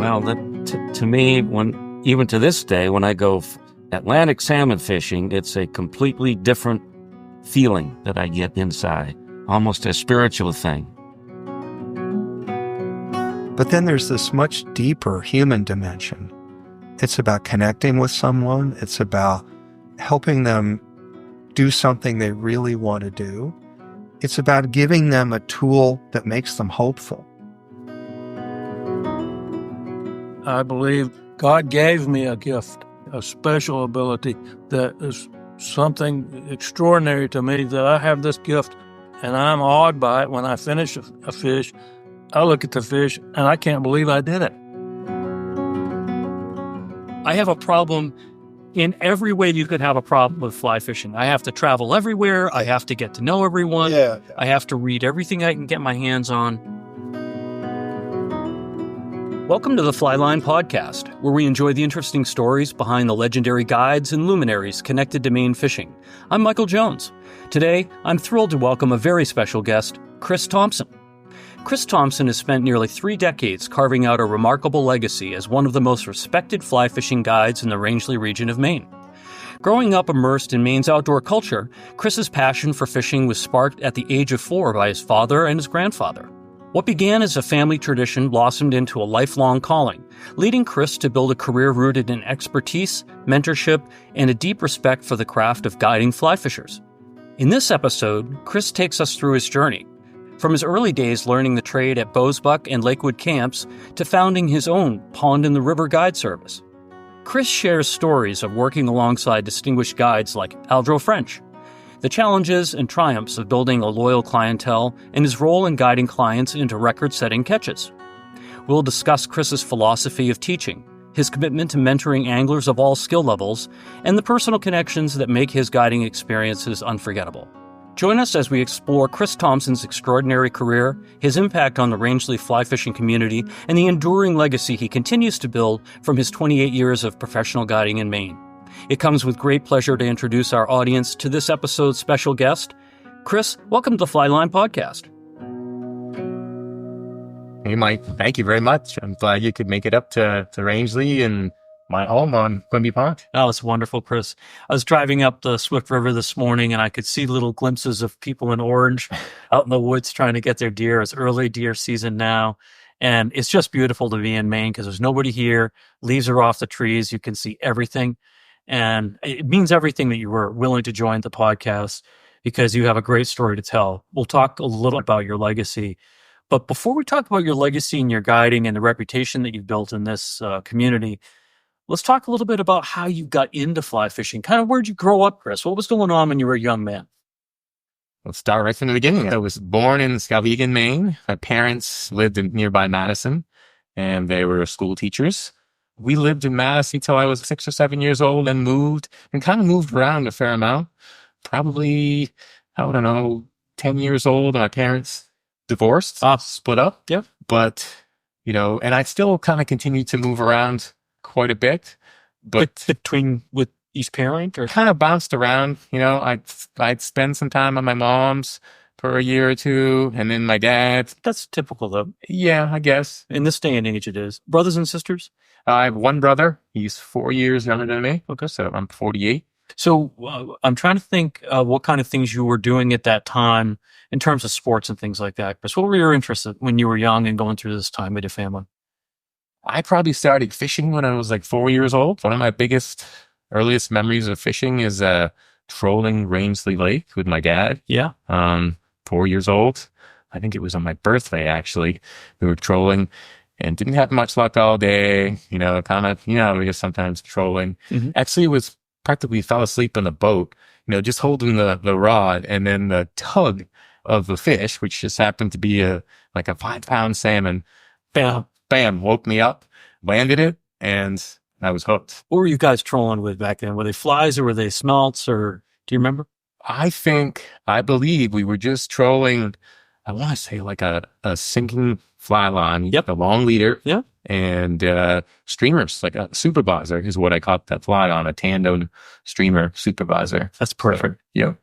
Well, to me, even to this day, when I go Atlantic salmon fishing, it's a completely different feeling that I get inside, almost a spiritual thing. But then there's this much deeper human dimension. It's about connecting with someone. It's about helping them do something they really want to do. It's about giving them a tool that makes them hopeful. I believe God gave me a gift, a special ability that is something extraordinary to me, that I have this gift and I'm awed by it. When I finish a fish, I look at the fish and I can't believe I did it. I have a problem in every way you could have a problem with fly fishing. I have to travel everywhere. I have to get to know everyone. I have to read everything I can get my hands on. Welcome to the Flyline Podcast, where we enjoy the interesting stories behind the legendary guides and luminaries connected to Maine fishing. I'm Michael Jones. Today, I'm thrilled to welcome a very special guest, Kris Thompson. Kris Thompson has spent nearly 3 decades carving out a remarkable legacy as one of the most respected fly fishing guides in the Rangeley region of Maine. Growing up immersed in Maine's outdoor culture, Kris's passion for fishing was sparked at the age of 4 by his father and his grandfather. What began as a family tradition blossomed into a lifelong calling, leading Kris to build a career rooted in expertise, mentorship, and a deep respect for the craft of guiding fly fishers. In this episode, Kris takes us through his journey, from his early days learning the trade at Bosebuck and Lakewood camps to founding his own Pond in the River guide service. Kris shares stories of working alongside distinguished guides like Aldro French, the challenges and triumphs of building a loyal clientele, and his role in guiding clients into record-setting catches. We'll discuss Kris's philosophy of teaching, his commitment to mentoring anglers of all skill levels, and the personal connections that make his guiding experiences unforgettable. Join us as we explore Kris Thompson's extraordinary career, his impact on the Rangeley fly fishing community, and the enduring legacy he continues to build from his 28 years of professional guiding in Maine. It comes with great pleasure to introduce our audience to this episode's special guest. Kris, welcome to the Flyline Podcast. Hey, Mike. Thank you very much. I'm glad you could make it up to Rangeley and my home on Quimby Pond. Oh, it's wonderful, Kris. I was driving up the Swift River this morning and I could see little glimpses of people in orange out in the woods trying to get their deer. It's early deer season now. And it's just beautiful to be in Maine because there's nobody here. Leaves are off the trees. You can see everything. And it means everything that you were willing to join the podcast because you have a great story to tell. We'll talk a little about your legacy. But before we talk about your legacy and your guiding and the reputation that you've built in this community, let's talk a little bit about how you got into fly fishing. Kind of where'd you grow up, Kris? What was going on when you were a young man? Let's start right from the beginning. I was born in Skowhegan, Maine. My parents lived in nearby Madison, and they were school teachers. We lived in Madison until I was 6 or 7 years old and moved around a fair amount. Probably, I don't know, 10 years old. My parents divorced, split up. Yep. But, and I still kind of continued to move around quite a bit. But with each parent, or kind of bounced around. I'd spend some time on my mom's for a year or two, and then my dad. That's typical, though. Yeah, I guess. In this day and age, it is. Brothers and sisters? I have one brother. He's 4 years younger than me. Okay. So I'm 48. So I'm trying to think what kind of things you were doing at that time in terms of sports and things like that. Kris, what were your interests when you were young and going through this time with your family? I probably started fishing when I was like 4 years old. One of my earliest memories of fishing is trolling Rangeley Lake with my dad. Yeah. 4 years old. I think it was on my birthday, actually. We were trolling and didn't have much luck all day. We just sometimes trolling. Mm-hmm. Actually, it was practically fell asleep in the boat, just holding the rod, and then the tug of the fish, which just happened to be a 5-pound salmon, bam, woke me up, landed it, and I was hooked. What were you guys trolling with back then? Were they flies or were they smelts, or do you remember? I believe we were just trolling, I want to say like a sinking fly line, yep, a long leader, yeah, and streamers, like a supervisor is what I caught that fly on, a tandem streamer supervisor. That's perfect. So, yeah.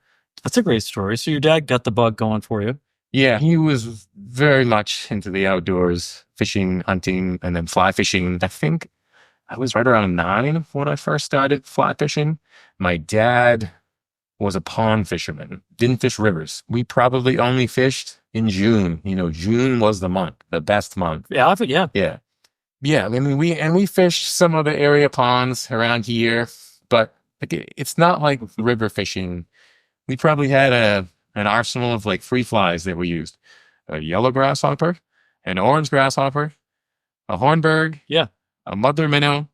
That's a great story. So your dad got the bug going for you. Yeah, he was very much into the outdoors, fishing, hunting, and then fly fishing. I think I was right around 9 when I first started fly fishing. My dad was a pond fisherman, didn't fish rivers. We probably only fished in June. June was the month, the best month. Yeah, Yeah. Yeah, I mean, we fished some of the area ponds around here, but it's not like river fishing. We probably had an arsenal of like 3 flies that we used: a yellow grasshopper, an orange grasshopper, a hornberg, yeah, a mother minnow,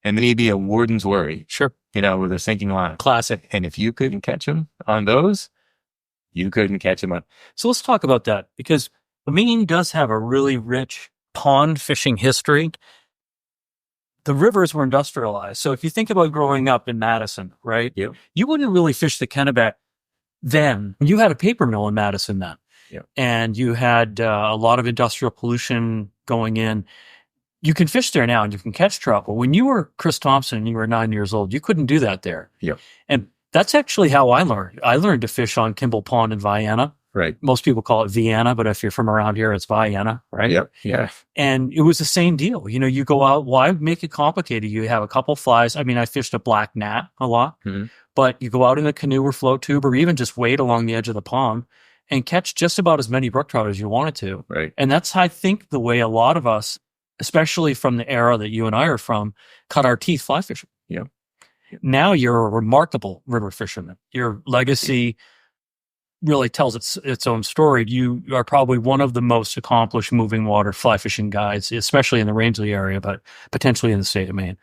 and maybe a warden's worry. sure, With a sinking line. classic. And if you couldn't catch them on those, you couldn't catch them on. So let's talk about that, because Maine does have a really rich pond fishing history. The rivers were industrialized. So if you think about growing up in Madison, right? Yep. You wouldn't really fish the Kennebec then. You had a paper mill in Madison then. Yep. And you had a lot of industrial pollution going in. You can fish there now and you can catch trout. But when you were Kris Thompson and you were 9 years old, you couldn't do that there. Yep. And that's actually how I learned. I learned to fish on Kimball Pond in Vienna. Right. Most people call it Vienna, but if you're from around here, it's Vienna, right? Yep. Yeah. And it was the same deal. You go out, why make it complicated? You have a couple flies. I mean, I fished a black gnat a lot, but you go out in a canoe or float tube or even just wade along the edge of the pond and catch just about as many brook trout as you wanted to. Right. And that's, I think, the way a lot of us, especially from the era that you and I are from, cut our teeth fly fishing. Yeah. Now you're a remarkable river fisherman. Your legacy really tells its own story. You are probably one of the most accomplished moving water fly fishing guides, especially in the Rangeley area, but potentially in the state of Maine.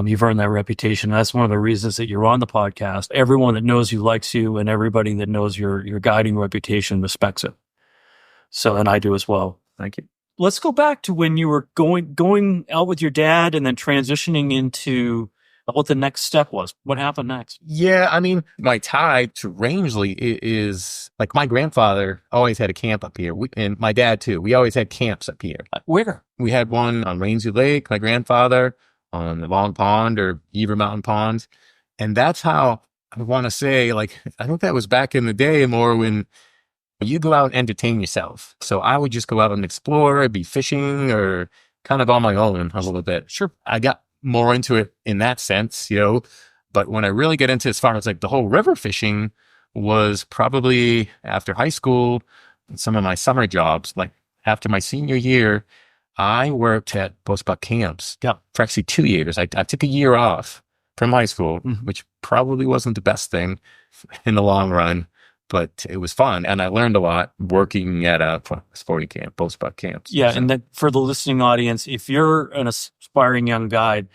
You've earned that reputation. That's one of the reasons that you're on the podcast. Everyone that knows you likes you, and everybody that knows your guiding reputation respects it. So, and I do as well. Thank you. Let's go back to when you were going out with your dad and then transitioning into what the next step was. What happened next? Yeah, I mean, my tie to Rangeley is like my grandfather always had a camp up here, and my dad too. We always had camps up here. Where? We had one on Rangeley Lake, my grandfather, on the Long Pond or Beaver Mountain Pond. And that's how I want to say, like, I think that was back in the day more when you go out and entertain yourself. So I would just go out and explore, I'd be fishing or kind of on my own a little bit. Sure. I got more into it in that sense, but when I really get into as far as like the whole river fishing was probably after high school and some of my summer jobs. Like after my senior year, I worked at post-buck camps for actually 2 years. I took a year off from high school, which probably wasn't the best thing in the long run, but it was fun. And I learned a lot working at a sporting camp, post-buck camps. Yeah. So. And then for the listening audience, if you're an aspiring young guide,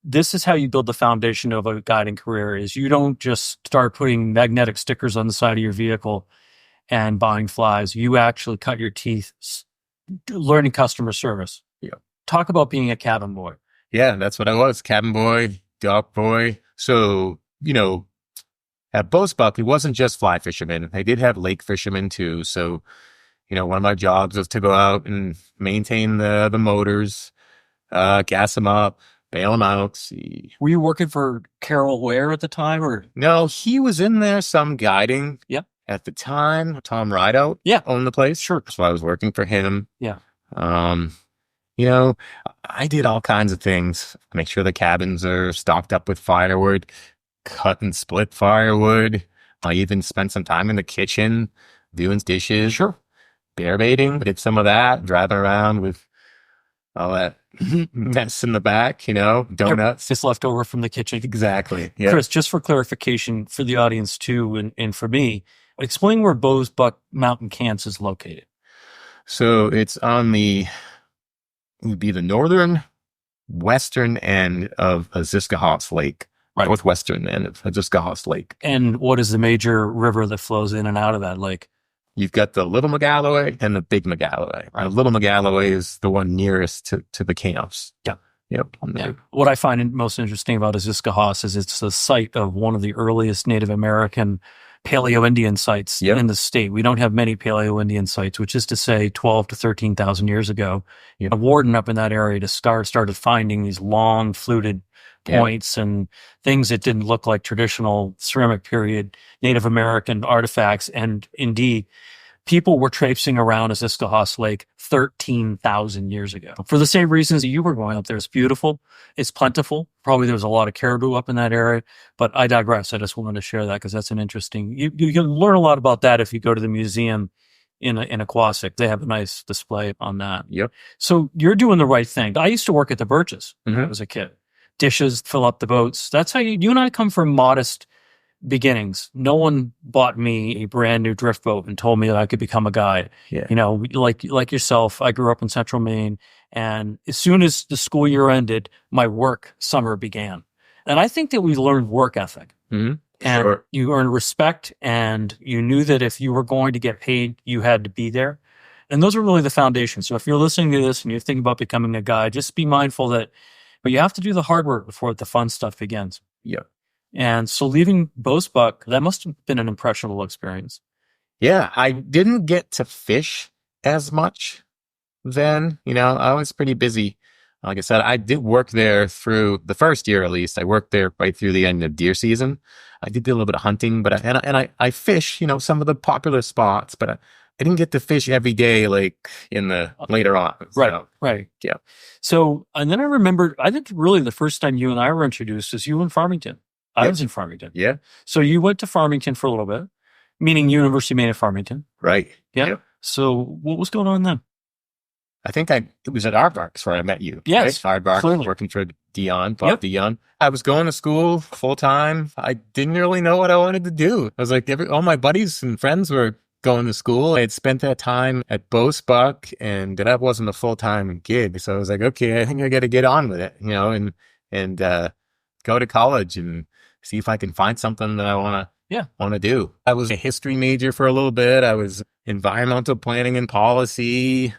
this is how you build the foundation of a guiding career. Is you don't just start putting magnetic stickers on the side of your vehicle and buying flies. You actually cut your teeth learning customer service. Yeah. Talk about being a cabin boy. Yeah, that's what I was. Cabin boy, dock boy. So, at Boastbuck, it wasn't just fly fishermen. They did have lake fishermen too. So, one of my jobs was to go out and maintain the motors, gas them up, bail them out. See. Were you working for Carol Ware at the time, or? No, he was in there some guiding. Yeah. At the time, Tom Rideout owned the place. Sure. So I was working for him. Yeah. I did all kinds of things. Make sure the cabins are stocked up with firewood, cut and split firewood. I even spent some time in the kitchen doing dishes. Sure. Bear baiting. Did some of that, driving around with all that mess in the back, donuts. Just left over from the kitchen. Exactly. Yeah. Kris, just for clarification for the audience too, and for me, explain where Boastbuck Mountain Camps is located. So it's on it would be the northern western end of Aziscahoss Lake. Right. Northwestern end of Aziscahoss Lake. And what is the major river that flows in and out of that lake? You've got the Little Magalloway and the Big Magalloway. Right. The Little Magalloway is the one nearest to the camps. Yeah. Yep. Yeah. What I find most interesting about Aziscahoss is it's the site of one of the earliest Native American Paleo-Indian sites in the state. We don't have many Paleo-Indian sites, which is to say 12 to 13,000 years ago. A warden up in that area started finding these long fluted points and things that didn't look like traditional ceramic period Native American artifacts. And indeed, people were traipsing around Iskahos Lake 13,000 years ago. For the same reasons that you were going up there. It's beautiful. It's plentiful. Probably there was a lot of caribou up in that area, but I digress. I just wanted to share that because that's an interesting, you can learn a lot about that if you go to the museum in Aquasic. They have a nice display on that. Yep. So you're doing the right thing. I used to work at the Birches when I was a kid. Dishes, fill up the boats. That's how you and I come from modest beginnings. No one bought me a brand new drift boat and told me that I could become a guide. Yeah. You know, like yourself, I grew up in central Maine, and as soon as the school year ended, my work summer began. And I think that we learned work ethic. And you earned respect, and you knew that if you were going to get paid, you had to be there. And those are really the foundation. So if you're listening to this and you're thinking about becoming a guide, just be mindful that, but you have to do the hard work before the fun stuff begins. Yeah. And so leaving Bosebuck, that must have been an impressionable experience. Yeah, I didn't get to fish as much then. You know, I was pretty busy. Like I said, I did work there through the first year, at least. I worked there right through the end of deer season. I did do a little bit of hunting, but I fish, you know, some of the popular spots, but I didn't get to fish every day, like in the later on. Right. Right. Yeah. So, and then I remembered, I think really the first time you and I were introduced is you in Farmington. I was in Farmington. Yeah. So you went to Farmington for a little bit, meaning University of Maine at Farmington. Right. Yeah. Yep. So what was going on then? I think it was at Aardvarks where I met you. Yes. Right? Aardvarks, Clearly. working for Dion, Bob Dion. I was going to school full time. I didn't really know what I wanted to do. I was like, all my buddies and friends were going to school. I had spent that time at Bosebuck, and that wasn't a full time gig. So I was like, okay, I think I got to get on with it, you know, and go to college and see if I can find something that I want to do. I was a history major for a little bit. I was environmental planning and policy.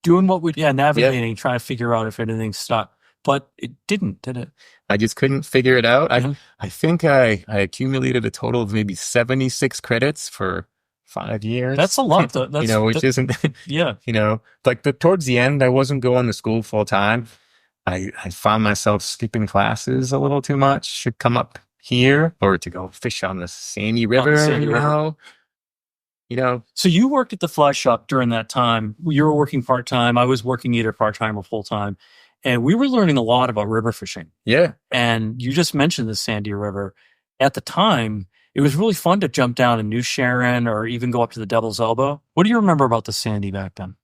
Doing what we, navigating, trying to figure out if anything stuck. But it didn't, did it? I just couldn't figure it out. I think I accumulated a total of maybe 76 credits for 5 years. That's a lot, though. That's, you know, which isn't, yeah. You know, like towards the end, I wasn't going to school full time. I found myself skipping classes a little too much. Should come up here or to go fish on the Sandy River, you know. So you worked at the fly shop during that time. You were working part-time. I was working either part-time or full-time. And we were learning a lot about river fishing. Yeah. And you just mentioned the Sandy River. At the time, it was really fun to jump down in New Sharon or even go up to the Devil's Elbow. What do you remember about the Sandy back then?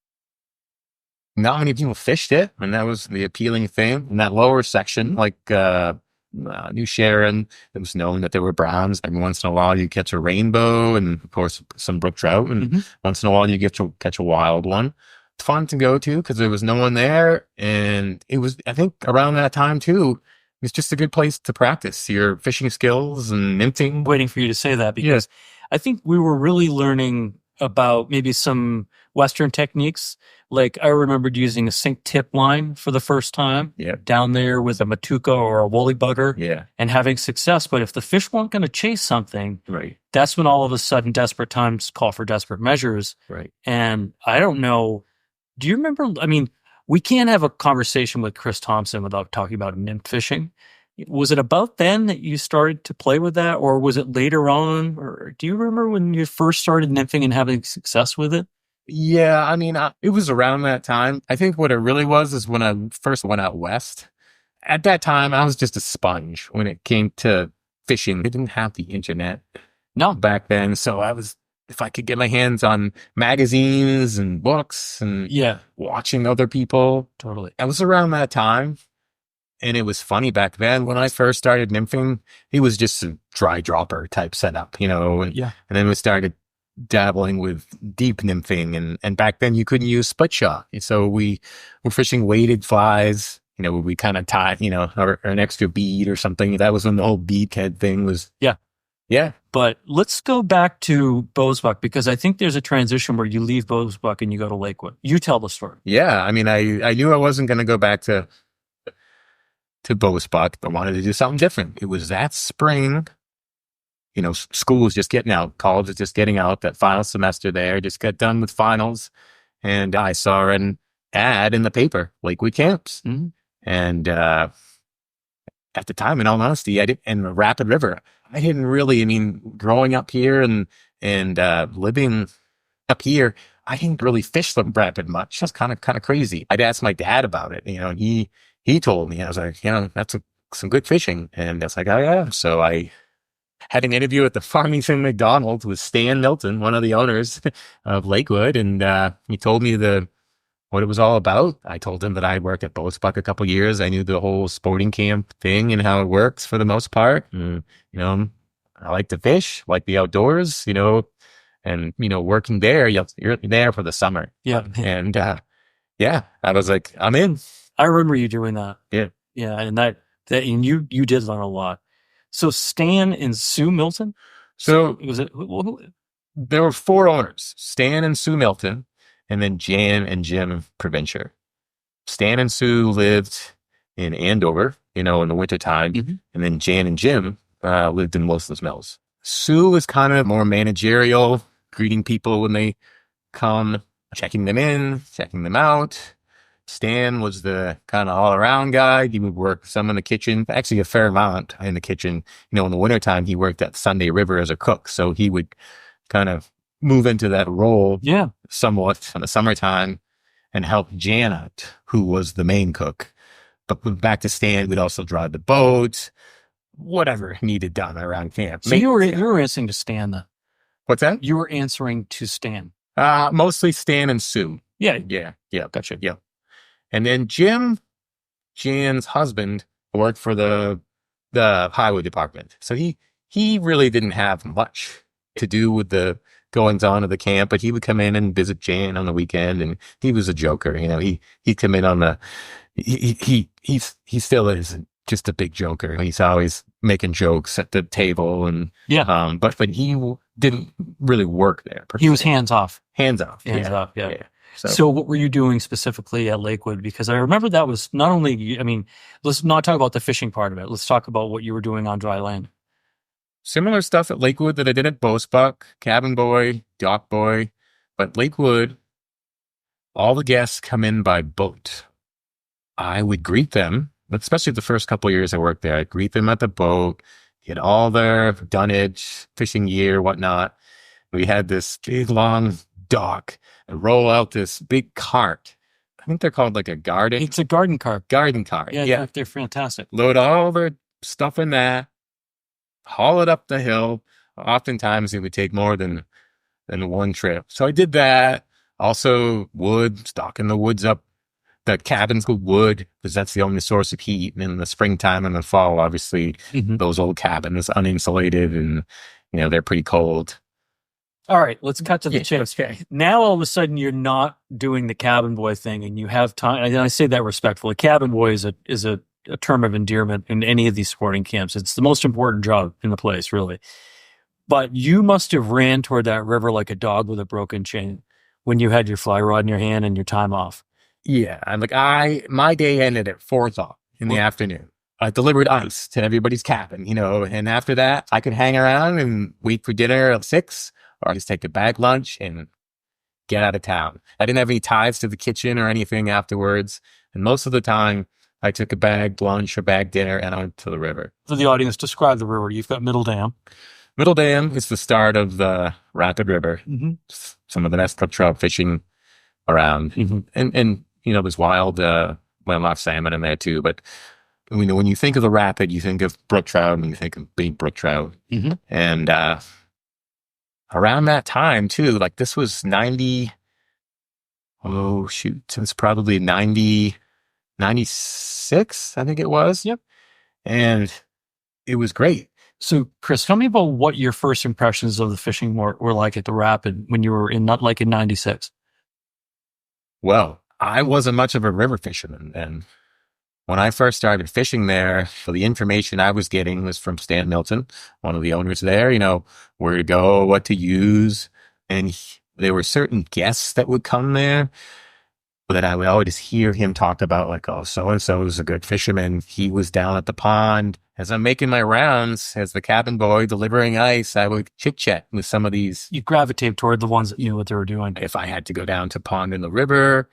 Not many people fished it, and that was the appealing thing. In that lower section, like New Sharon, it was known that there were browns. Every once in a while, you catch a rainbow, and of course, some brook trout. And once in a while, you get to catch a wild one. It's fun to go to because there was no one there, and it was. I think around that time too, it's just a good place to practice your fishing skills and nymphing. Waiting for you to say that because I think we were really learning about maybe some Western techniques. Like I remembered using a sink tip line for the first time down there with a matuka or a woolly bugger and having success. But if the fish weren't going to chase something, that's when all of a sudden desperate times call for desperate measures. Right. And I don't know, do you remember, I mean, we can't have a conversation with Kris Thompson without talking about nymph fishing. Was it about then that you started to play with that, or was it later on? Or do you remember when you first started nymphing and having success with it? Yeah, I mean, it was around that time. I think what it really was is when I first went out west. At that time, I was just a sponge when it came to fishing. I didn't have the internet back then. So if I could get my hands on magazines and books and watching other people. Totally. I was around that time. And it was funny back then when I first started nymphing, it was just a dry dropper type setup, you know, and then we started dabbling with deep nymphing, and back then you couldn't use split shot. So we were fishing weighted flies, you know, we kind of tied, you know, or an extra bead or something. That was when the whole bead head thing was. Yeah. But let's go back to Bosebuck, because I think there's a transition where you leave Bosebuck and you go to Lakewood. You tell the story. Yeah. I mean, I knew I wasn't going to go back to Bosebuck. I wanted to do something different. It was that spring, you know, school was just getting out. College was just getting out. That final semester there, just got done with finals. And I saw an ad in the paper, Lakewood Camps. And at the time, in all honesty, in the Rapid River, I didn't really, I mean, growing up here and living Up here, I didn't really fish the rapid much. That's kind of crazy. I'd asked my dad about it, and he told me. I was like, that's some good fishing. And that's like, oh yeah. So I had an interview at the Farmington McDonald's with Stan Milton, one of the owners of Lakewood, and he told me what it was all about. I told him that I worked at Boatbuck a couple years. I knew the whole sporting camp thing and how it works for the most part. And, I like to fish, like the outdoors, and, working there, you're there for the summer. Yeah. And, yeah, I was like, I'm in. I remember you doing that. Yeah. Yeah. And and you did learn a lot. So Stan and Sue Milton? So was it, there were 4 owners, Stan and Sue Milton, and then Jan and Jim Provencher. Stan and Sue lived in Andover, in the wintertime. Mm-hmm. And then Jan and Jim lived in Wilson's Mills. Sue was kind of more managerial, greeting people when they come, checking them in, checking them out. Stan was the kind of all-around guy. He would work some in the kitchen, actually a fair amount in the kitchen. In the wintertime, he worked at Sunday River as a cook. So he would kind of move into that role somewhat in the summertime and help Jan out, who was the main cook. But back to Stan, we'd also drive the boat, whatever needed done around camp. So you were answering to Stan, then? What's that? You were answering to Stan. Mostly Stan and Sue. Yeah. Gotcha. Yeah. And then Jim, Jan's husband, worked for the highway department. So he really didn't have much to do with the goings on of the camp, but he would come in and visit Jan on the weekend, and he was a joker. He'd come in on he still is just a big joker. He's always making jokes at the table, and but he didn't really work there. He was hands off. Hands off. Yeah. So what were you doing specifically at Lakewood? Because I remember that was not only, let's not talk about the fishing part of it. Let's talk about what you were doing on dry land. Similar stuff at Lakewood that I did at Boatbuck, cabin boy, dock boy. But Lakewood, all the guests come in by boat. I would greet them, especially the first couple of years I worked there. I'd greet them at the boat, get all their dunnage, fishing gear, whatnot. We had this big, long dock and roll out this big cart. I think they're called like a garden. It's a garden cart. Garden cart. Yeah. They're fantastic. Load all their stuff in that, haul it up the hill. Oftentimes it would take more than one trip. So I did that. Also wood, stocking the woods up, the cabins with wood, because that's the only source of heat. And in the springtime and the fall, obviously, those old cabins, uninsulated, and, they're pretty cold. All right, let's cut to the chase. Okay. Now, all of a sudden, you're not doing the cabin boy thing, and you have time. And I say that respectfully. Cabin boy is a term of endearment in any of these sporting camps. It's the most important job in the place, really. But you must have ran toward that river like a dog with a broken chain when you had your fly rod in your hand and your time off. Yeah, my day ended at 4:00 in the afternoon. I delivered ice to everybody's cabin, and after that, I could hang around and wait for dinner at 6. Or I just take a bag lunch and get out of town. I didn't have any ties to the kitchen or anything afterwards. And most of the time, I took a bag lunch or bag dinner and I went to the river. For the audience, describe the river. You've got Middle Dam. Middle Dam is the start of the Rapid River. Mm-hmm. Some of the best brook trout fishing around. Mm-hmm. And there's wild wildlife salmon in there too. But when you think of the Rapid, you think of brook trout and you think of big brook trout. Mm-hmm. And around that time too, like this was 90, it's probably 90, 96, I think it was. Yep. And it was great. So Kris, tell me about what your first impressions of the fishing were like at the Rapid when you were in 96. Well, I wasn't much of a river fisherman then. When I first started fishing there, so the information I was getting was from Stan Milton, one of the owners there, where to go, what to use. And there were certain guests that would come there that I would always hear him talk about, like, oh, so-and-so is a good fisherman. He was down at the pond. As I'm making my rounds, as the cabin boy delivering ice, I would chit-chat with some of these. You gravitate toward the ones that knew what they were doing. If I had to go down to pond in the river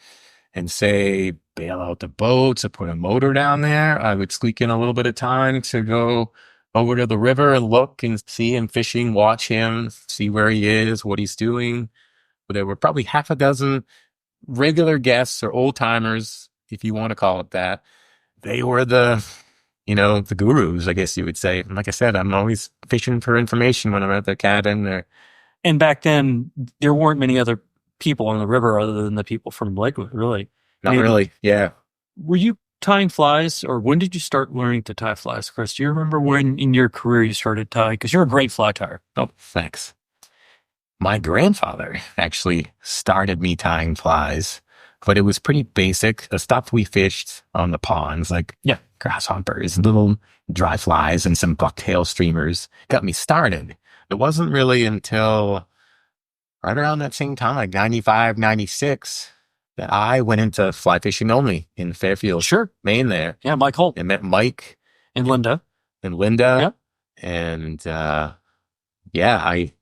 and say, bail out the boats or put a motor down there, I would squeak in a little bit of time to go over to the river and look and see him fishing, watch him, see where he is, what he's doing. There were probably half a dozen regular guests or old timers, if you want to call it that. They were the gurus, I guess you would say. And like I said, I'm always fishing for information when I'm at the cabin. And back then, there weren't many other people on the river other than the people from Lakewood, really. Not really, yeah. Were you tying flies, or when did you start learning to tie flies, Kris? Do you remember when in your career you started tying? Because you're a great fly tyer. Oh, thanks. My grandfather actually started me tying flies, but it was pretty basic. The stuff we fished on the ponds, like grasshoppers, little dry flies, and some bucktail streamers, got me started. It wasn't really until right around that same time, like 95, 96, that I went into fly fishing only in Fairfield, Maine there. Yeah, Mike Holt. And met Mike. And Linda. Yeah. And I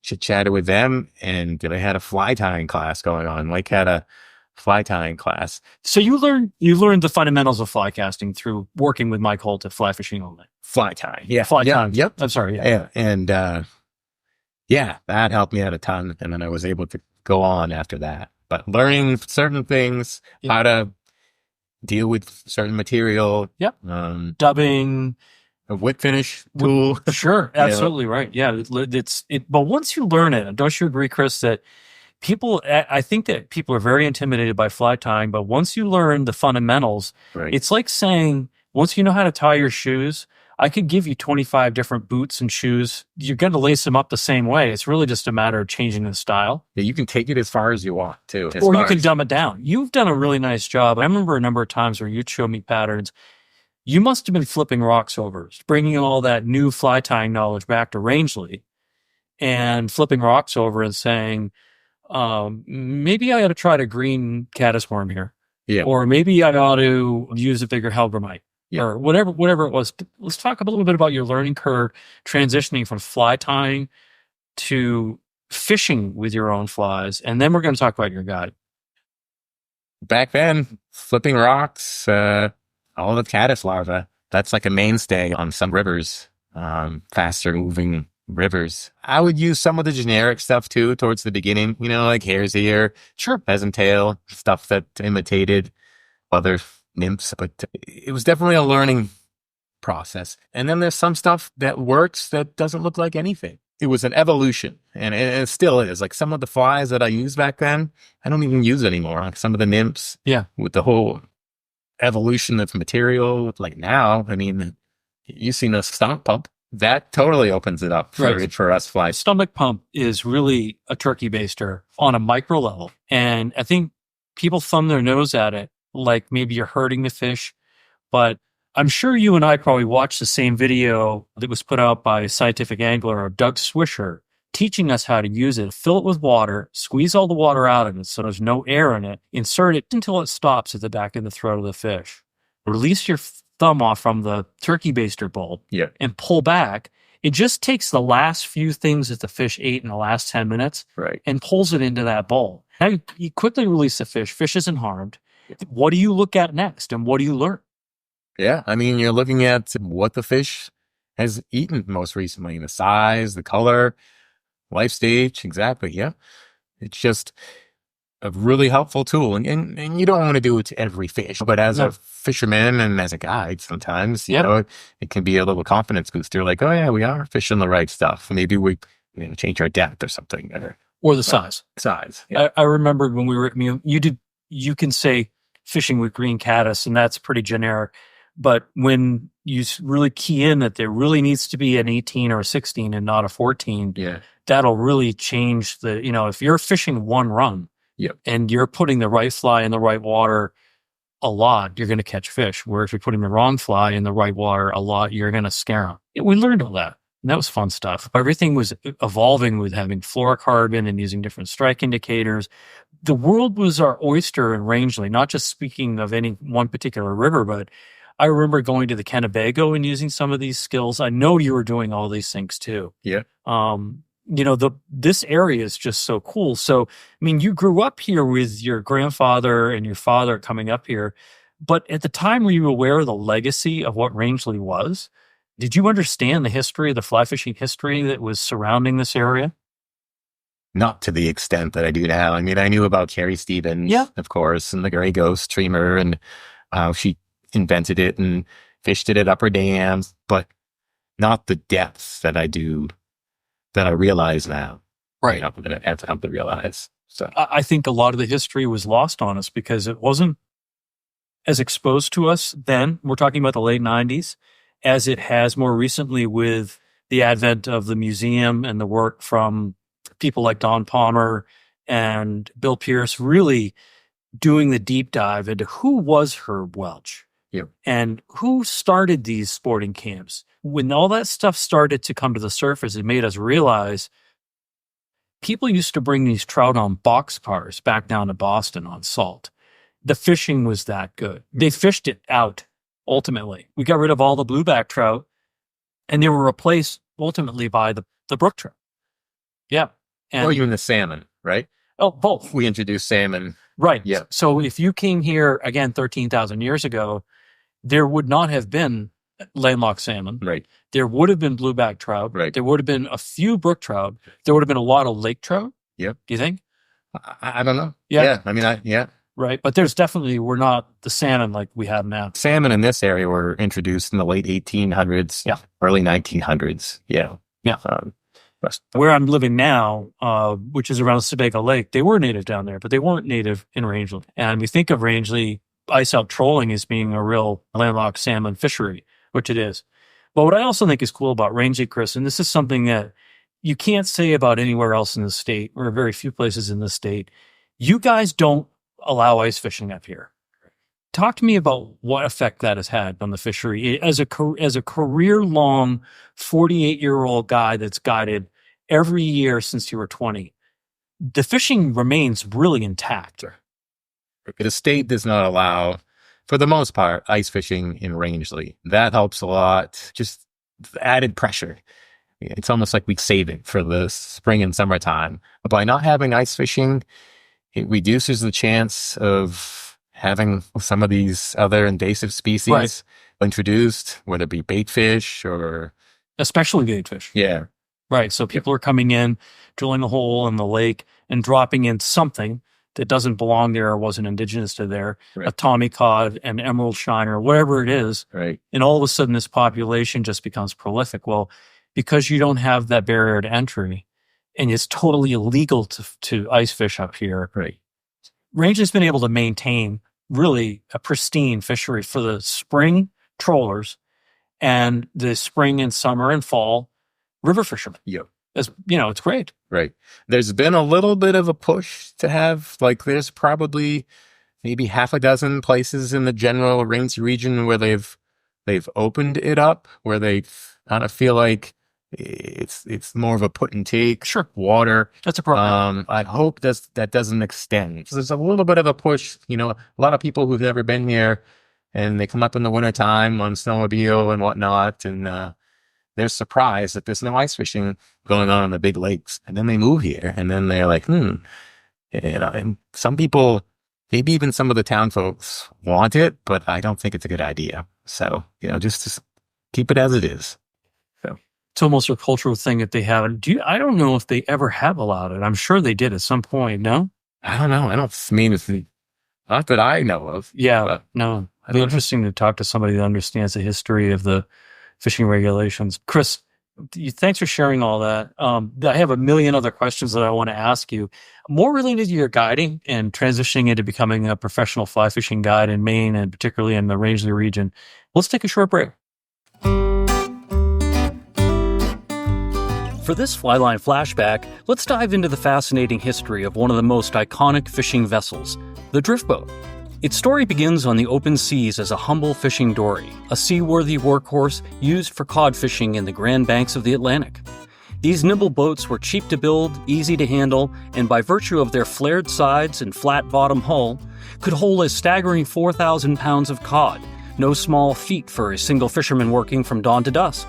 chit-chatted with them, and they had a fly tying class going on. Mike had a fly tying class. So you learned the fundamentals of fly casting through working with Mike Holt at Fly Fishing Only. Fly tying. Yeah. Fly tying. Yep. I'm sorry. Yeah. And that helped me out a ton. And then I was able to go on after that. But learning certain things, how to deal with certain material. Yep. Dubbing. A whip finish tool. Sure. Absolutely right. Yeah. But once you learn it, don't you agree, Kris, that I think that people are very intimidated by fly tying, but once you learn the fundamentals, it's like saying, once you know how to tie your shoes, I could give you 25 different boots and shoes. You're going to lace them up the same way. It's really just a matter of changing the style. Yeah, you can take it as far as you want, too. Or you can dumb it down. You've done a really nice job. I remember a number of times where you'd show me patterns. You must have been flipping rocks over, bringing all that new fly tying knowledge back to Rangeley and flipping rocks over and saying, maybe I ought to try to green caddisworm here. Yeah. Or maybe I ought to use a bigger hellgrammite. Yeah. Or whatever it was. Let's talk a little bit about your learning curve transitioning from fly tying to fishing with your own flies. And then we're going to talk about your guide. Back then, flipping rocks, all the caddis larvae, that's like a mainstay on some rivers, faster moving rivers. I would use some of the generic stuff too towards the beginning, like hare's ear, pheasant tail, stuff that imitated other nymphs, but it was definitely a learning process. And then there's some stuff that works that doesn't look like anything. It was an evolution, and it still is. Like some of the flies that I used back then, I don't even use anymore. Like some of the nymphs, with the whole evolution of material, like now, I mean, you've seen a stomach pump. That totally opens it up for us flies. Stomach pump is really a turkey baster on a micro level. And I think people thumb their nose at it, like maybe you're hurting the fish. But I'm sure you and I probably watched the same video that was put out by Scientific Angler or Doug Swisher, teaching us how to use it. Fill it with water, squeeze all the water out of it so there's no air in it, insert it until it stops at the back of the throat of the fish. Release your thumb off from the turkey baster bowl and pull back. It just takes the last few things that the fish ate in the last 10 minutes and pulls it into that bowl. Now you quickly release the fish. Fish isn't harmed. What do you look at next and what do you learn? Yeah, I mean, you're looking at what the fish has eaten most recently, the size, the color, life stage. Exactly. Yeah. It's just a really helpful tool. And you don't want to do it to every fish, but as a fisherman and as a guide, sometimes, you know, it can be a little confidence booster. Like, oh yeah, we are fishing the right stuff. Maybe we change our depth or something. Or the size. Yeah. I remember when we were, you can say fishing with green caddis, and that's pretty generic. But when you really key in that there really needs to be an 18 or a 16 and not a 14, that'll really change if you're fishing one run and you're putting the right fly in the right water a lot, you're going to catch fish. Where if you're putting the wrong fly in the right water a lot, you're going to scare them. We learned all that. And that was fun stuff. Everything was evolving with having fluorocarbon and using different strike indicators. The world was our oyster in Rangeley, not just speaking of any one particular river, but I remember going to the Kennebago and using some of these skills. I know you were doing all these things too. Yeah. This area is just so cool. So, I mean, you grew up here with your grandfather and your father coming up here, but at the time, were you aware of the legacy of what Rangeley was? Did you understand the history, the fly fishing history that was surrounding this area? not to the extent that I do now. I mean, I knew about Carrie Stevens, of course, and the Gray Ghost streamer, and how she invented it and fished it at upper dams, but not the depths that I realize now. Right. That I have to come to realize. So I think a lot of the history was lost on us because it wasn't as exposed to us then. We're talking about the late 90s, as it has more recently with the advent of the museum and the work from people like Don Palmer and Bill Pierce really doing the deep dive into who was Herb Welch and who started these sporting camps. When all that stuff started to come to the surface, it made us realize people used to bring these trout on boxcars back down to Boston on salt. The fishing was that good. They fished it out, ultimately. We got rid of all the blueback trout, and they were replaced ultimately by the brook trout. Yeah. Or even the salmon, right? Oh, both. We introduced salmon. Right. Yeah. So if you came here, again, 13,000 years ago, there would not have been landlocked salmon. Right. There would have been blueback trout. Right. There would have been a few brook trout. There would have been a lot of lake trout. Yep. Do you think? I don't know. Yeah. I mean, Right. But there's definitely, we're not the salmon like we have now. Salmon in this area were introduced in the late 1800s, early 1900s. Yeah. Where I'm living now, which is around Sebago Lake, they were native down there, but they weren't native in Rangeley. And we think of Rangeley ice out trolling as being a real landlocked salmon fishery, which it is. But what I also think is cool about Rangeley, Kris, and this is something that you can't say about anywhere else in the state, or very few places in the state, you guys don't allow ice fishing up here. Talk to me about what effect that has had on the fishery. As a career-long 48-year-old guy that's guided every year since you were 20, the fishing remains really intact. The state does not allow, for the most part, ice fishing in Rangeley. That helps a lot. Just added pressure. It's almost like we save it for the spring and summertime. But by not having ice fishing, it reduces the chance of having some of these other invasive species introduced, whether it be bait fish or... Especially bait fish. Yeah. Right. So people are coming in, drilling a hole in the lake and dropping in something that doesn't belong there or wasn't indigenous to there, a Tommy cod, an emerald shiner, whatever it is. Right. And all of a sudden this population just becomes prolific. Well, because you don't have that barrier to entry and it's totally illegal to ice fish up here. Right. Rangeley's been able to maintain really a pristine fishery for the spring trollers and the spring and summer and fall river fishermen. Yep. It's great. Right. There's been a little bit of a push to have, there's probably maybe half a dozen places in the general Rangeley region where they've opened it up, where they kind of feel like it's more of a put and take. Sure. Water. That's appropriate. I hope that doesn't extend. So there's a little bit of a push, a lot of people who've never been here and they come up in the wintertime on snowmobile and whatnot, and they're surprised that there's no ice fishing going on in the big lakes. And then they move here and then they're like, and some people, maybe even some of the town folks want it, but I don't think it's a good idea. So, just keep it as it is. It's almost a cultural thing that they haven't. I don't know if they ever have allowed it. I'm sure they did at some point. No, I don't know. Not that I know of. Yeah, no. It'd be interesting to talk to somebody that understands the history of the fishing regulations. Kris, thanks for sharing all that. I have a million other questions that I want to ask you, more related to your guiding and transitioning into becoming a professional fly fishing guide in Maine and particularly in the Rangeley region. Let's take a short break. For this Flyline flashback, let's dive into the fascinating history of one of the most iconic fishing vessels, the driftboat. Its story begins on the open seas as a humble fishing dory, a seaworthy workhorse used for cod fishing in the Grand Banks of the Atlantic. These nimble boats were cheap to build, easy to handle, and by virtue of their flared sides and flat bottom hull, could hold a staggering 4,000 pounds of cod, no small feat for a single fisherman working from dawn to dusk.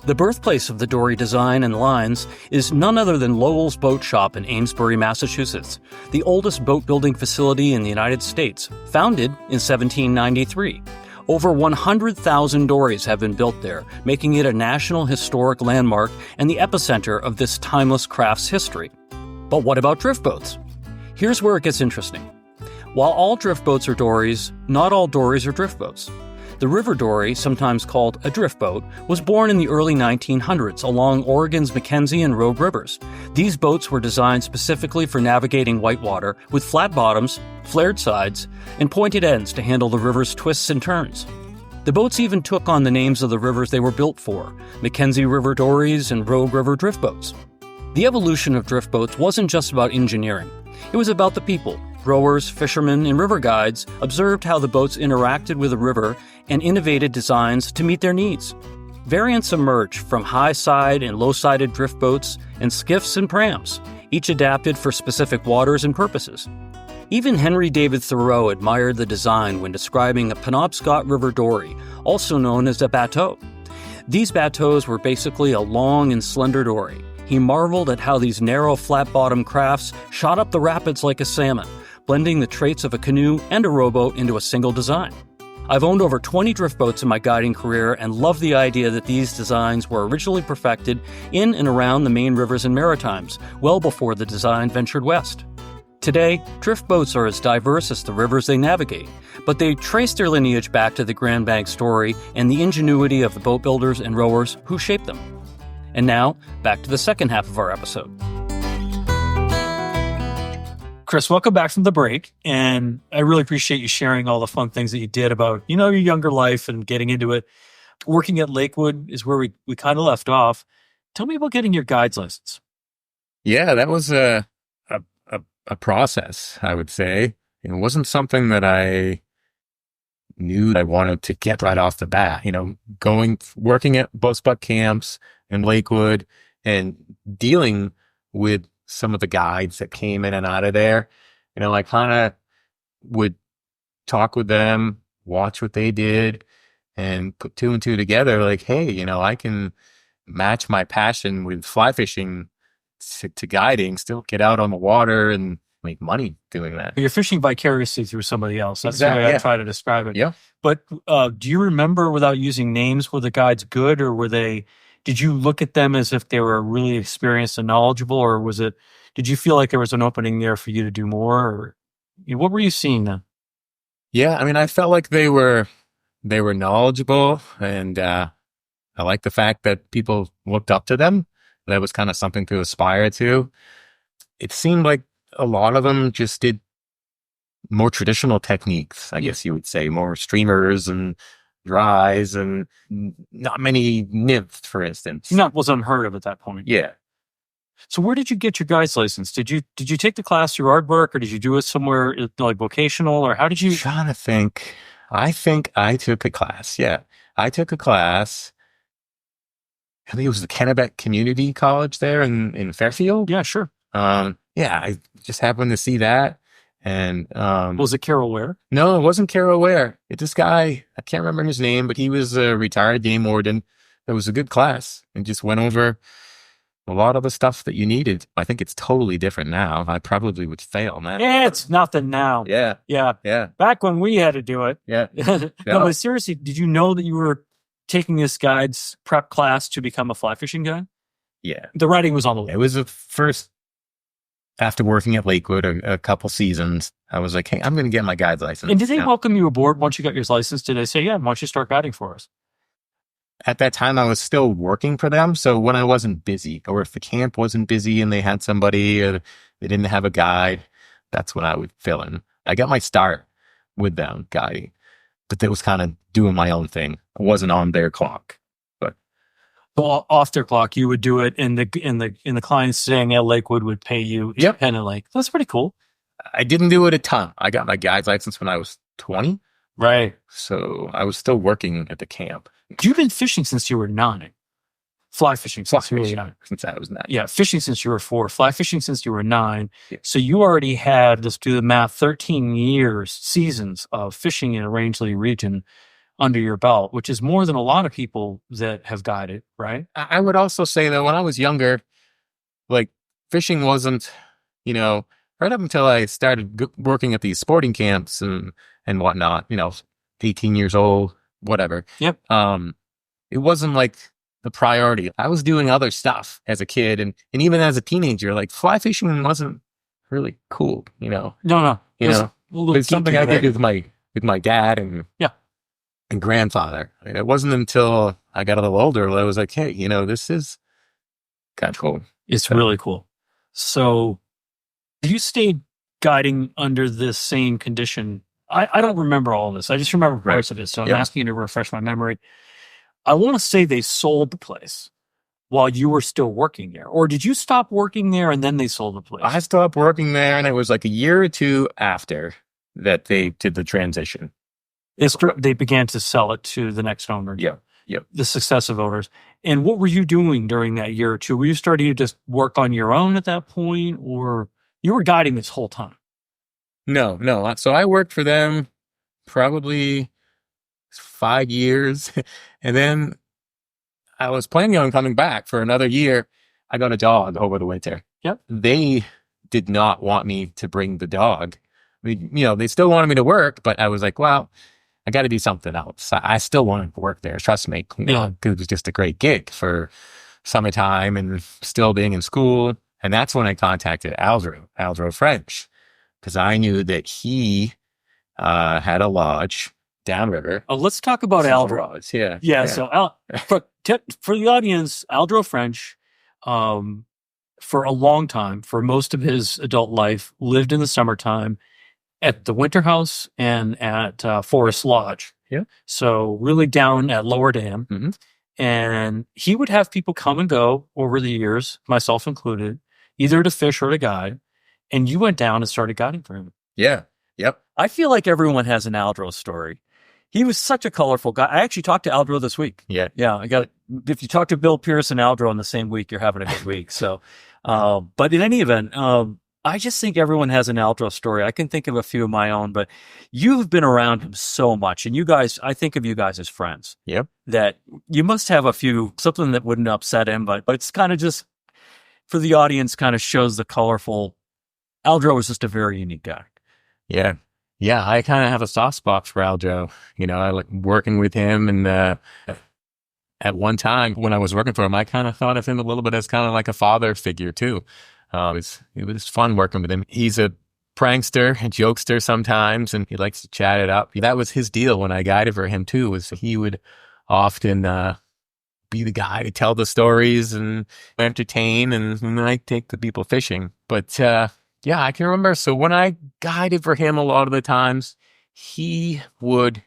The birthplace of the dory design and lines is none other than Lowell's Boat Shop in Amesbury, Massachusetts, the oldest boat-building facility in the United States, founded in 1793. Over 100,000 dories have been built there, making it a National Historic Landmark and the epicenter of this timeless craft's history. But what about drift boats? Here's where it gets interesting. While all drift boats are dories, not all dories are drift boats. The river dory, sometimes called a drift boat, was born in the early 1900s along Oregon's Mackenzie and Rogue rivers. These boats were designed specifically for navigating whitewater with flat bottoms, flared sides, and pointed ends to handle the river's twists and turns. The boats even took on the names of the rivers they were built for: Mackenzie River dories and Rogue River drift boats. The evolution of drift boats wasn't just about engineering. It was about the people. Rowers, fishermen, and river guides observed how the boats interacted with the river and innovated designs to meet their needs. Variants emerged from high-side and low-sided drift boats and skiffs and prams, each adapted for specific waters and purposes. Even Henry David Thoreau admired the design when describing a Penobscot River dory, also known as a bateau. These bateaus were basically a long and slender dory. He marveled at how these narrow, flat-bottomed crafts shot up the rapids like a salmon, blending the traits of a canoe and a rowboat into a single design. I've owned over 20 drift boats in my guiding career and love the idea that these designs were originally perfected in and around the Maine rivers and Maritimes, well before the design ventured west. Today, drift boats are as diverse as the rivers they navigate, but they trace their lineage back to the Grand Bank story and the ingenuity of the boat builders and rowers who shaped them. And now, back to the second half of our episode. Kris, welcome back from the break. And I really appreciate you sharing all the fun things that you did about, your younger life and getting into it. Working at Lakewood is where we kind of left off. Tell me about getting your guide's license. Yeah, that was a process, I would say. It wasn't something that I knew I wanted to get right off the bat. Working at boat spot camps in Lakewood and dealing with some of the guides that came in and out of there. I kind of would talk with them, watch what they did, and put two and two together. Like, hey, I can match my passion with fly fishing to guiding, still get out on the water and make money doing that. You're fishing vicariously through somebody else. That's Exactly, the way yeah. I try to describe it. Yeah. But do you remember, without using names, were the guides good, or did you look at them as if they were really experienced and knowledgeable, or did you feel like there was an opening there for you to do more, or what were you seeing then? Yeah, I felt like they were knowledgeable, and I like the fact that people looked up to them. That was kind of something to aspire to. It seemed like a lot of them just did more traditional techniques, I guess you would say, more streamers and dries and not many nymphs, for instance. Was unheard of at that point. Yeah. So where did you get your guide's license? Did you take the class through Aardvark, or did you do it somewhere like vocational, or how did you? I'm trying to think. I think I took a class. Yeah. I took a class. I think it was the Kennebec Community College there in Fairfield. Yeah, sure. I just happened to see that. And was it Carol Ware? No, it wasn't Carol Ware. It's this guy, I can't remember his name, but he was a retired game warden. It was a good class and just went over a lot of the stuff that you needed. I think it's totally different now. I probably would fail now. Yeah, it's nothing now. Yeah. Yeah. Back when we had to do it. Yeah. No, but seriously, did you know that you were taking this guide's prep class to become a fly fishing guide? Yeah. The writing was on the wall. It was the first, after working at Lakewood a couple seasons, I was like, hey, I'm going to get my guide's license. And did they welcome you aboard once you got your license? Did they say, yeah, why don't you start guiding for us? At that time, I was still working for them. So when I wasn't busy, or if the camp wasn't busy and they had somebody, or they didn't have a guide, that's when I would fill in. I got my start with them guiding, but that was kind of doing my own thing. I wasn't on their clock. But so off their clock, you would do it, and the clients staying at Lakewood would pay you independently. That's pretty cool. I didn't do it a ton. I got my guide's license when I was 20. Right. So I was still working at the camp. You've been fishing since you were 9. Fly fishing since you were 9. Since I was 9. Yeah, fishing since you were 4. Fly fishing since you were 9. Yeah. So you already had, let's do the math, 13 seasons of fishing in a Rangeley region under your belt, which is more than a lot of people that have guided, right? I would also say that when I was younger, like fishing wasn't, right up until I started working at these sporting camps and whatnot, 18 years old, whatever. Yep. It wasn't like the priority. I was doing other stuff as a kid, and even as a teenager, like fly fishing wasn't really cool, No. It's something I did with my dad and grandfather. It wasn't until I got a little older that I was like, hey, this is kind of cool. It's really cool. So you stayed guiding under this same condition. I don't remember all of this. I just remember parts of it. So I'm asking you to refresh my memory. I want to say they sold the place while you were still working there. Or did you stop working there and then they sold the place? I stopped working there, and it was like a year or two after that they did the transition. They began to sell it to the next owner. Yeah. Yep. The successive owners. And what were you doing during that year or two? Were you starting to just work on your own at that point, or you were guiding this whole time? No. So I worked for them probably 5 years. And then I was planning on coming back for another year. I got a dog over the winter. Yep. They did not want me to bring the dog. They still wanted me to work, but I was like, well, I got to do something else. I still wanted to work there. Trust me. It was just a great gig for summertime and still being in school. And that's when I contacted Aldro French, because I knew that he had a lodge downriver. Oh, let's talk about Aldro. Yeah. So for the audience, Aldro French, for a long time, for most of his adult life, lived in the summertime at the Winter House and at Forest Lodge. Yeah. So really down at Lower Dam. Mm-hmm. And he would have people come and go over the years, myself included, either to fish or to guide. And you went down and started guiding for him. Yeah. Yep. I feel like everyone has an Aldro story. He was such a colorful guy. I actually talked to Aldro this week. Yeah. Yeah. If you talk to Bill Pierce and Aldro in the same week, you're having a good week. So, but in any event, I just think everyone has an Aldro story. I can think of a few of my own, but you've been around him so much, and you guys, I think of you guys as friends. Yep. That you must have something that wouldn't upset him, but it's kind of just, for the audience, kind of shows the colorful. Aldro is just a very unique guy. Yeah. Yeah. I kind of have a soft spot for Aldro. I like working with him, and at one time when I was working for him, I kind of thought of him a little bit as kind of like a father figure too. It was fun working with him. He's a prankster, a jokester sometimes, and he likes to chat it up. That was his deal when I guided for him too, was he would often be the guy to tell the stories and entertain, and I take the people fishing. But I can remember. So when I guided for him, a lot of the times he would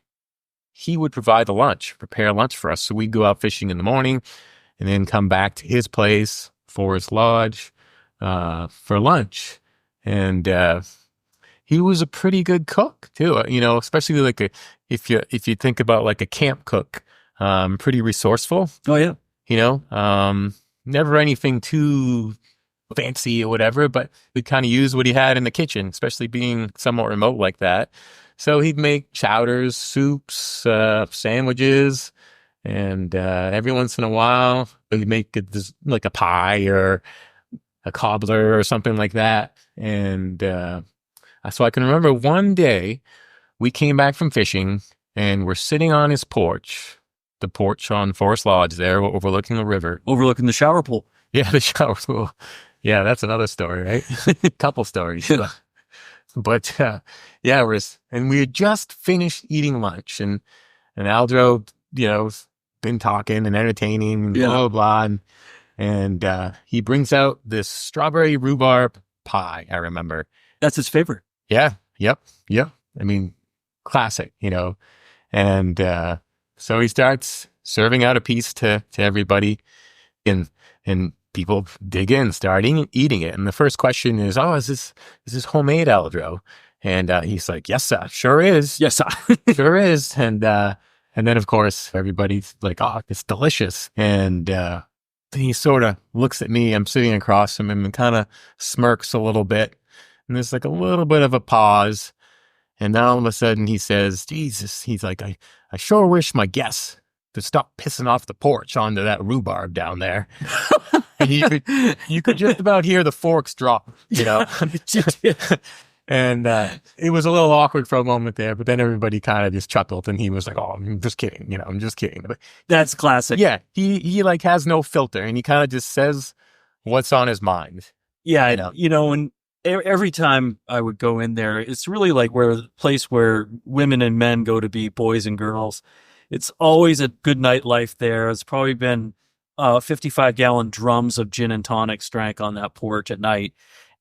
provide the lunch, prepare lunch for us. So we'd go out fishing in the morning and then come back to his place, Forest Lodge, for lunch. And he was a pretty good cook too, especially like if you think about like a camp cook, pretty resourceful. Oh yeah. Never anything too fancy or whatever, but we kind of use what he had in the kitchen, especially being somewhat remote like that. So he'd make chowders, soups, sandwiches, and every once in a while he'd make like a pie or a cobbler or something like that. And so I can remember one day we came back from fishing and we're sitting on his porch, the porch on Forest Lodge there, overlooking the river. Overlooking the shower pool. Yeah, the shower pool. Yeah, that's another story, right? Couple stories. Yeah. But and we had just finished eating lunch, and Aldro, been talking and entertaining, and blah, blah, blah. And he brings out this strawberry rhubarb pie, I remember. That's his favorite. Yeah. Yep. I mean, classic, And so he starts serving out a piece to everybody, and people dig in, start eating it. And the first question is, "Oh, is this homemade, Aldro?" And he's like, "Yes, sir. Sure is. Yes, sir. Sure is." And then of course everybody's like, "Oh, it's delicious." And then he sort of looks at me. I'm sitting across from him and kind of smirks a little bit. And there's like a little bit of a pause. And then all of a sudden he says, "Jesus," he's like, I sure wish my guests to stop pissing off the porch onto that rhubarb down there." And you could just about hear the forks drop, And it was a little awkward for a moment there, but then everybody kind of just chuckled, and he was like, "Oh, I'm just kidding, I'm just kidding." But That's classic. yeah, he like has no filter, and he kind of just says what's on his mind. Yeah, You and every time I would go in there, it's really like the place where women and men go to be boys and girls. It's always a good nightlife there. It's probably been 55-gallon drums of gin and tonics drank on that porch at night.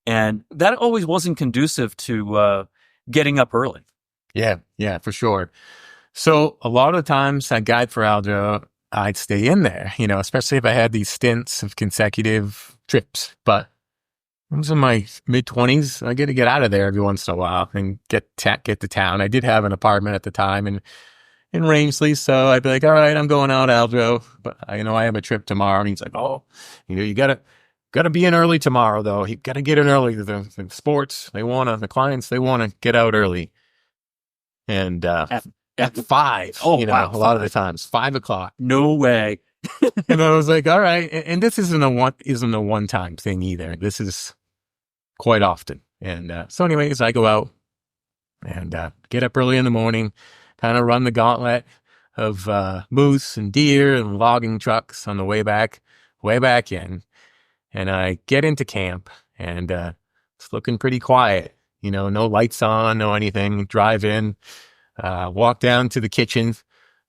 And that always wasn't conducive to getting up early. Yeah, for sure. So a lot of times I guide for Aljo, I'd stay in there, especially if I had these stints of consecutive trips. But I was in my mid-20s. I get to get out of there every once in a while and get to town. I did have an apartment at the time in Rangeley, so I'd be like, all right, I'm going out, Aljo. But I have a trip tomorrow. And he's like, oh, you gotta be in early tomorrow, though. You gotta get in early. The sports, the clients, they want to get out early. And at 5, wow, a lot of the times, 5 o'clock. No way. And I was like, all right. And this isn't a one-time thing either. This is quite often. And so anyways, I go out and get up early in the morning, kind of run the gauntlet of moose and deer and logging trucks on the way back in. And I get into camp, and it's looking pretty quiet. No lights on, no anything. Drive in, walk down to the kitchen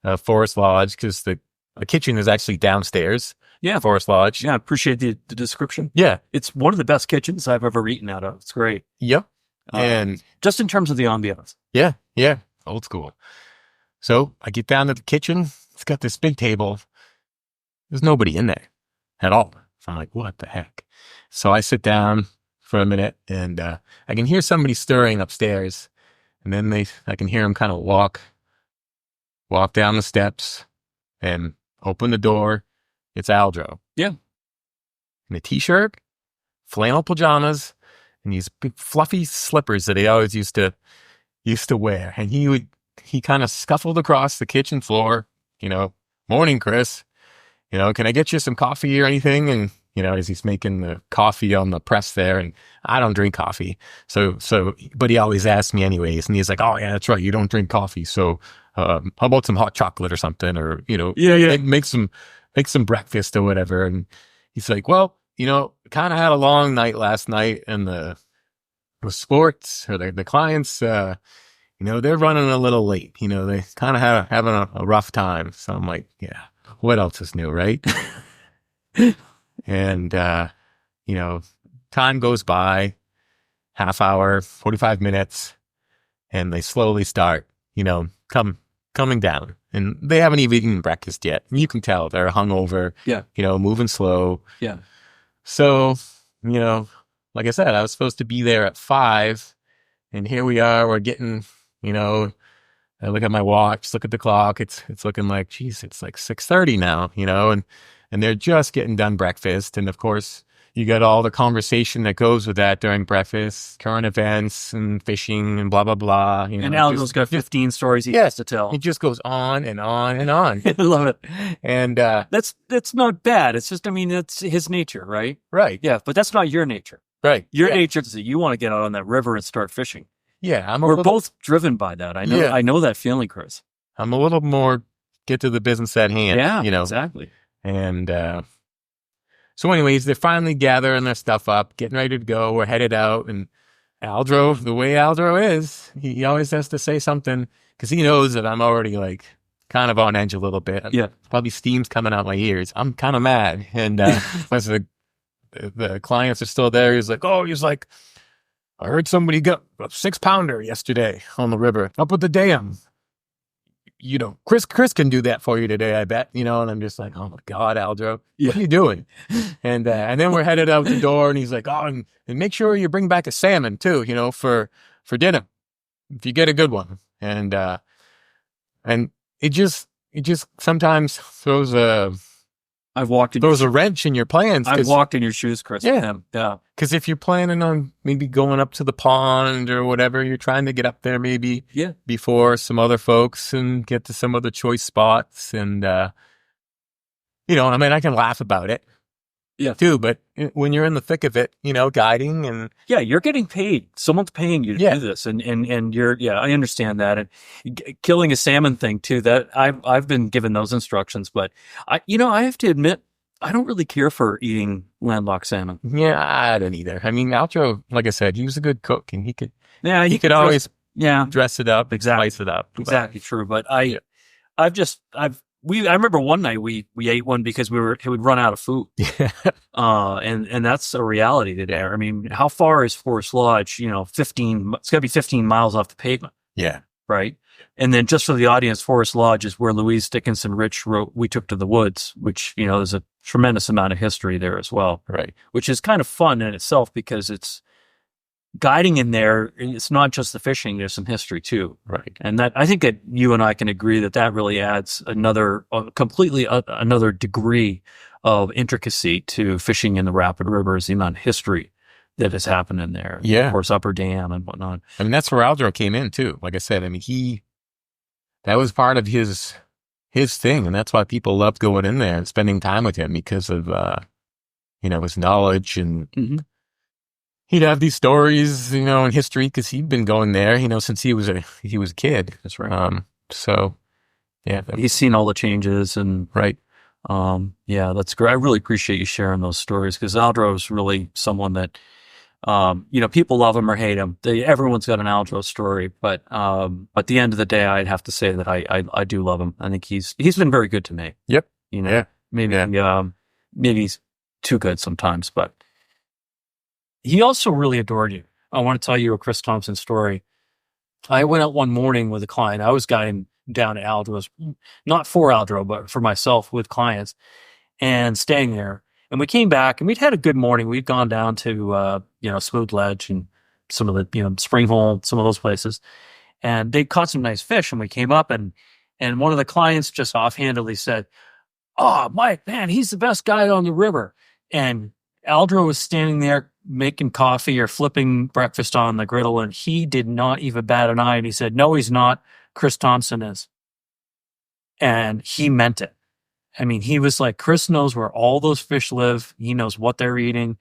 of Forest Lodge, because the kitchen is actually downstairs. Yeah. Forest Lodge. Yeah, I appreciate the description. Yeah. It's one of the best kitchens I've ever eaten out of. It's great. Yep. And just in terms of the ambiance. Yeah. Old school. So I get down to the kitchen. It's got this big table. There's nobody in there at all. So I'm like, what the heck? So I sit down for a minute, and I can hear somebody stirring upstairs. And then I can hear them kind of walk down the steps and open the door. It's Aljo. Yeah. In a t-shirt, flannel pajamas, and these big fluffy slippers that he always used to wear. And he kind of scuffled across the kitchen floor, morning, Kris, can I get you some coffee or anything? And, as he's making the coffee on the press there, and I don't drink coffee. So, but he always asks me anyways. And he's like, oh yeah, that's right. You don't drink coffee. So, how about some hot chocolate or something, or, make some breakfast or whatever. And he's like, well, kind of had a long night last night, and the sports or the clients, they're running a little late. They kind of having a rough time. So I'm like, yeah, what else is new, right? And, time goes by, half hour, 45 minutes, and they slowly start, coming down. And they haven't even eaten breakfast yet. You can tell they're hungover, moving slow. Yeah. So, like I said, I was supposed to be there at 5, and here we are. We're getting, I look at my watch, look at the clock. It's looking like, geez, it's like 6:30 now, and they're just getting done breakfast. And of course, you got all the conversation that goes with that during breakfast, current events and fishing and blah, blah, blah. And Aljo's got 15 stories he has to tell. It just goes on and on and on. I love it. And that's not bad. It's just, that's his nature, right? Right. Yeah, but that's not your nature. Right. Your nature is that you want to get out on that river and start fishing. Yeah. We're both driven by that. I know. Yeah. I know that feeling, Kris. I'm a little more get to the business at hand. Yeah, exactly. And so anyways, they're finally gathering their stuff up, getting ready to go. We're headed out, and Aljo, the way Aljo is, he always has to say something, because he knows that I'm already like kind of on edge a little bit. Yeah. Probably steam's coming out my ears. I'm kind of mad. And once the clients are still there, he's like, I heard somebody got a 6-pounder yesterday on the river up at the dam. Kris can do that for you today, I bet. And I'm just like, oh my God, Aljo, what are you doing? And then we're headed out the door, and he's like, oh, and make sure you bring back a salmon too, for dinner, if you get a good one. And it just sometimes throws a wrench in your plans. I've walked in your shoes, Kris. Yeah. Because if you're planning on maybe going up to the pond or whatever, you're trying to get up there maybe before some other folks and get to some of the choice spots. And, I can laugh about it, too. But when you're in the thick of it, guiding and Yeah, you're getting paid. Someone's paying you to do this, and you're I understand that. And killing a salmon thing too. That I've been given those instructions, but I have to admit I don't really care for eating landlocked salmon. yeah, I don't either. I mean, Aljo, like I said, he was a good cook, and he could always dress it up, spice it up. Exactly true. But I remember one night we ate one because we'd run out of food. Yeah. And that's a reality today. I mean, how far is Forest Lodge? 15, it's gotta be 15 miles off the pavement. Yeah. Right. And then just for the audience, Forest Lodge is where Louise Dickinson Rich wrote We Took to the Woods, which, there's a tremendous amount of history there as well. Right. Which is kind of fun in itself because it's guiding in there. It's not just the fishing. There's some history too. Right. And that, I think that you and I can agree that really adds another degree of intricacy to fishing in the Rapid River is the amount of history that has happened in there. Yeah. Of course, Upper Dam and whatnot. I mean, that's where Aljo came in too. Like I said, I mean, that was part of his thing. And that's why people loved going in there and spending time with him because of, his knowledge and he'd have these stories, in history because he'd been going there, since he was a kid. That's right. So yeah, he's seen all the changes and right. Yeah, that's great. I really appreciate you sharing those stories because Aljo is really someone that, people love him or hate him. Everyone's got an Aljo story, but at the end of the day, I'd have to say that I do love him. I think he's been very good to me. Yep. Maybe he's too good sometimes, but he also really adored you. I want to tell you a Kris Thompson story. I went out one morning with a client. I was guiding down to Aljo's, not for Aljo, but for myself with clients and staying there. And we came back and we'd had a good morning. We'd gone down to, Smooth Ledge and some of the, Spring Hole, some of those places. And they caught some nice fish. And we came up and one of the clients just offhandedly said, "Oh, Mike, man, he's the best guy on the river." And Aljo was standing there making coffee or flipping breakfast on the griddle. And he did not even bat an eye. And he said, "No, he's not. Kris Thompson is." And he meant it. I mean, he was like, Kris knows where all those fish live. He knows what they're eating.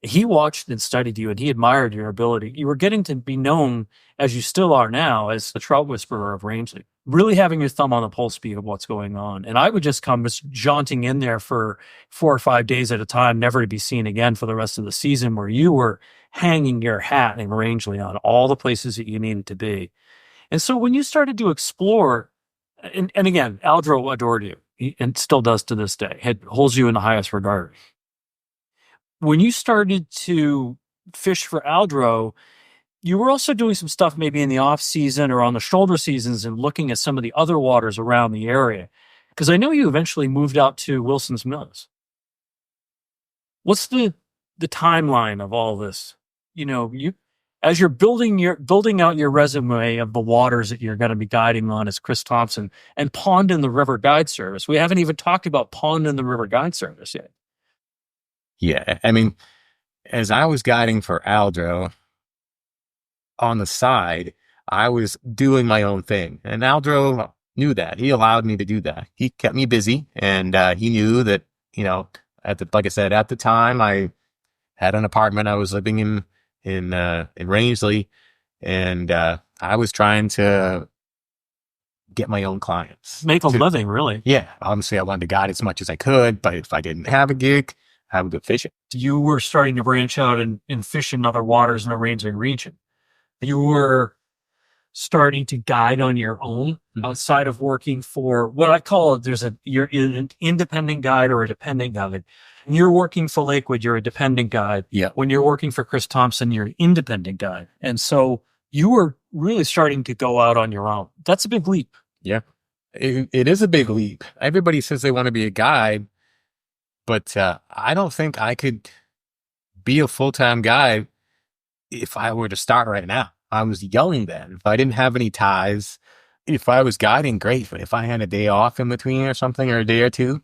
He watched and studied you and he admired your ability. You were getting to be known, as you still are now, as the trout whisperer of Rangeley, really having your thumb on the pulse beat of what's going on. And I would just come jaunting in there for 4 or 5 days at a time, never to be seen again for the rest of the season, where you were hanging your hat in Rangeley on all the places that you needed to be. And so when you started to explore, and again, Aljo adored you and still does to this day, holds you in the highest regard. When you started to fish for Aljo, you were also doing some stuff maybe in the off season or on the shoulder seasons and looking at some of the other waters around the area. Because I know you eventually moved out to Wilson's Mills. What's the timeline of all this? As you're building out your resume of the waters that you're going to be guiding on as Kris Thompson and Pond in the River Guide Service. We haven't even talked about Pond in the River Guide Service yet. Yeah. I mean, as I was guiding for Aljo on the side, I was doing my own thing. And Aljo knew that. He allowed me to do that. He kept me busy and he knew that, like I said, at the time I had an apartment. I was living in Rangeley, and I was trying to get my own clients. Make a living, really. Yeah. Obviously, I wanted to guide as much as I could, but if I didn't have a gig, I would go fishing. You were starting to branch out and fish in other waters in the Rangeley region. You were starting to guide on your own outside of working for what I call you're an independent guide or a dependent guide. When you're working for Lakewood, you're a dependent guide. Yeah. When you're working for Kris Thompson, you're an independent guide. And so you were really starting to go out on your own. That's a big leap. Yeah. It is a big leap. Everybody says they want to be a guide, but I don't think I could be a full-time guide if I were to start right now. I was young then. If I didn't have any ties, if I was guiding, great. But if I had a day off in between or something, or a day or two,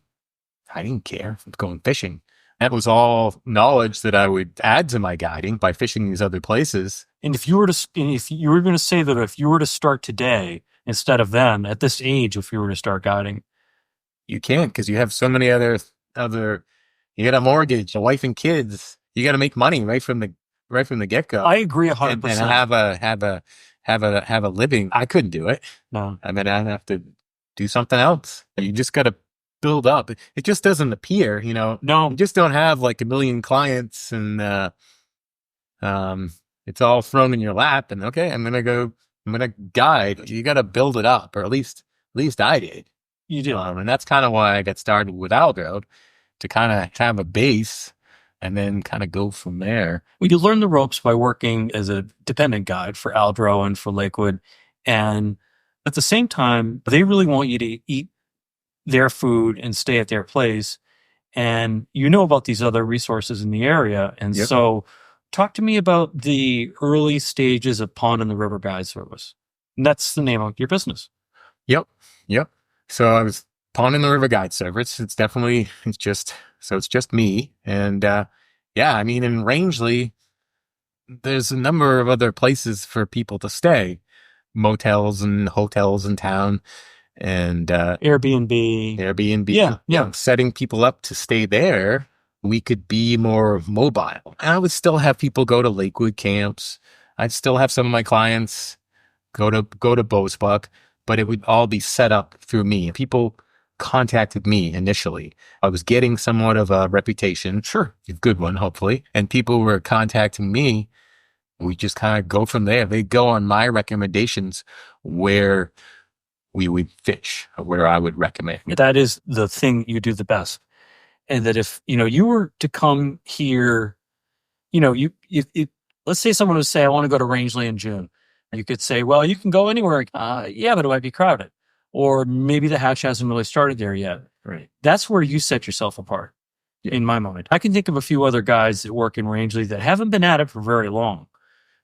I didn't care. I was going fishing. That was all knowledge that I would add to my guiding by fishing these other places. And if you were going to say that if you were to start today instead of then, at this age, if you were to start guiding, you can't, because you have so many other You got a mortgage, a wife and kids. You got to make money right from the get go. I agree 100%. And have a living. I couldn't do it. No. I mean, I'd have to do something else. You just got to build up. It just doesn't appear, No. You just don't have like a million clients and, it's all thrown in your lap and okay, I'm going to guide. You got to build it up, or at least I did. You do. And that's kind of why I got started with Aldo, to kind of have a base and then kind of go from there. Well, you learn the ropes by working as a dependent guide for Aldro and for Lakewood. And at the same time, they really want you to eat their food and stay at their place. And you know about these other resources in the area. And Yep. So talk to me about the early stages of Pond and the River Guide Service. And that's the name of your business. Yep. So I was Pond and the River Guide Service. It's just me. And, I mean, in Rangeley, there's a number of other places for people to stay, motels and hotels in town, and, Airbnb. Yeah. Setting people up to stay there. We could be more mobile. I would still have people go to Lakewood camps. I'd still have some of my clients go to Bosebuck, but it would all be set up through me. People contacted me initially. I was getting somewhat of a reputation. Sure. A good one, hopefully. And people were contacting me. We just kind of go from there. They go on my recommendations where we would fish, or where I would recommend. That is the thing you do the best. And that if, you were to come here, let's say someone would say, I want to go to Rangeley in June. You could say, well, you can go anywhere. But it might be crowded. Or maybe the hatch hasn't really started there yet. Right. That's where you set yourself apart, in my mind. I can think of a few other guys that work in Rangeley that haven't been at it for very long.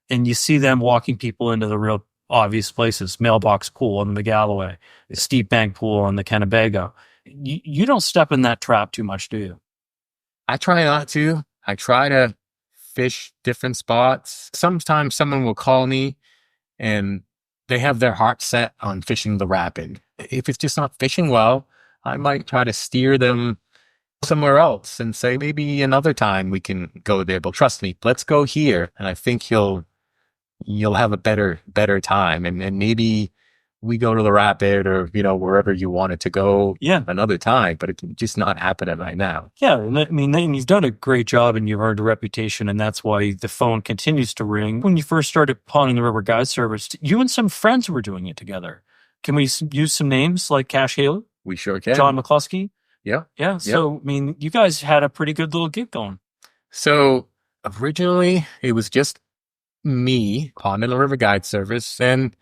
And you see them walking people into the real obvious places, Mailbox Pool on the McGalloway, the Steep Bank Pool on the Kennebago. You don't step in that trap too much, do you? I try not to. I try to fish different spots. Sometimes someone will call me and they have their heart set on fishing the rapid. If it's just not fishing well, I might try to steer them somewhere else and say, maybe another time we can go there. But trust me, let's go here. And I think you'll have a better time. And maybe we go to the rapid or, wherever you want it to go another time, but it's just not happening right now. Yeah. And I mean, you've done a great job and you've earned a reputation, and that's why the phone continues to ring. When you first started Pond and the River Guide Service, you and some friends were doing it together. Can we use some names like Cash Haley? We sure can. John McCluskey? Yeah. Yeah. So, I mean, you guys had a pretty good little gig going. So originally it was just me, Pond and the River Guide Service, and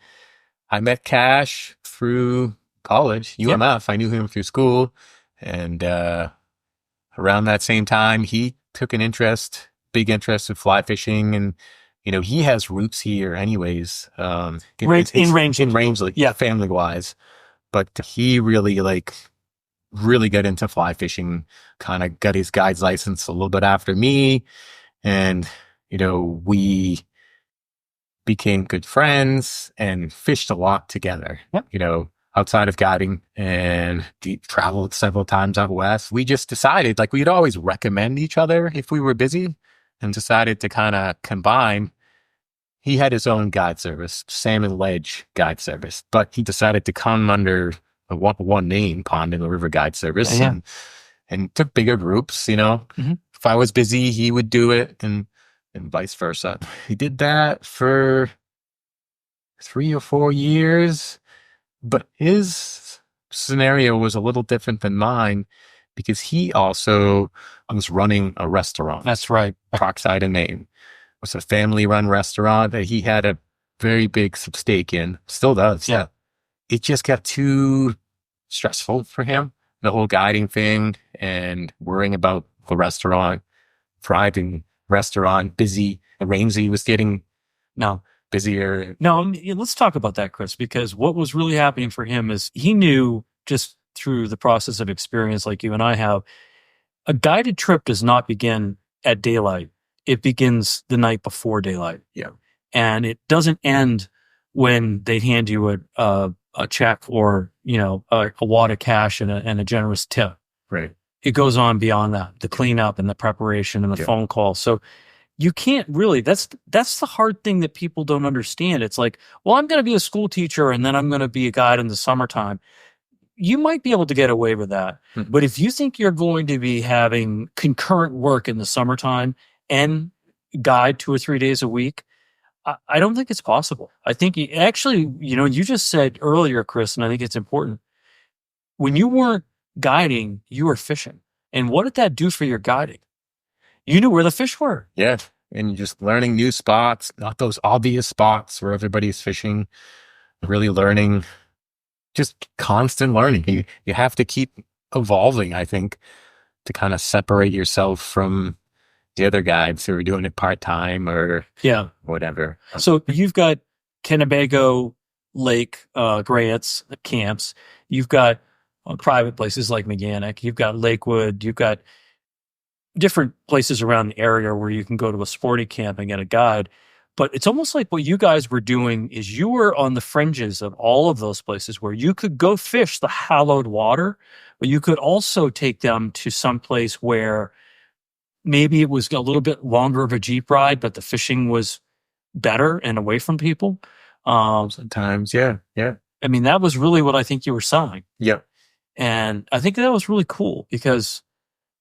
I met Cash through college, UMF. I knew him through school. And around that same time, he took big interest in fly fishing. And, he has roots here anyways. In Rangeley, family-wise. But he really got into fly fishing, kind of got his guide's license a little bit after me. And, we became good friends and fished a lot together, outside of guiding, and traveled several times out west. We just decided, we'd always recommend each other if we were busy, and decided to kind of combine. He had his own guide service, Salmon Ledge Guide Service, but he decided to come under one name, Pond and the River Guide Service, and took bigger groups, Mm-hmm. If I was busy, he would do it, and vice versa. He did that for 3 or 4 years, but his scenario was a little different than mine because he also was running a restaurant. That's right. Parkside in Maine. It was a family-run restaurant that he had a very big stake in. Still does. Yeah. It just got too stressful for him, the whole guiding thing and worrying about the restaurant, thriving restaurant, busy. Rangeley was getting busier. No, let's talk about that, Kris, because what was really happening for him is he knew, just through the process of experience like you and I have, a guided trip does not begin at daylight. It begins the night before daylight. Yeah. And it doesn't end when they hand you a check or, a wad of cash and a generous tip. Right. it goes on beyond that, the cleanup and the preparation and the phone call. So you can't really, that's the hard thing that people don't understand. It's like, well, I'm going to be a school teacher and then I'm going to be a guide in the summertime. You might be able to get away with that. But if you think you're going to be having concurrent work in the summertime and guide 2 or 3 days a week, I don't think it's possible. I think actually, you just said earlier, Kris, and I think it's important. When you weren't guiding, you were fishing. And what did that do for your guiding? You knew where the fish were. Yeah. And just learning new spots, not those obvious spots where everybody's fishing, really learning, just constant learning. You have to keep evolving, I think, to kind of separate yourself from the other guides who are doing it part-time or whatever. So you've got Kennebago Lake grants, camps. You've got private places like Mechanic. You've got Lakewood. You've got different places around the area where you can go to a sporting camp and get a guide. But it's almost like what you guys were doing is you were on the fringes of all of those places where you could go fish the hallowed water, but you could also take them to some place where maybe it was a little bit longer of a Jeep ride, but the fishing was better and away from people. Sometimes, yeah. I mean, that was really what I think you were selling. Yeah. And I think that was really cool because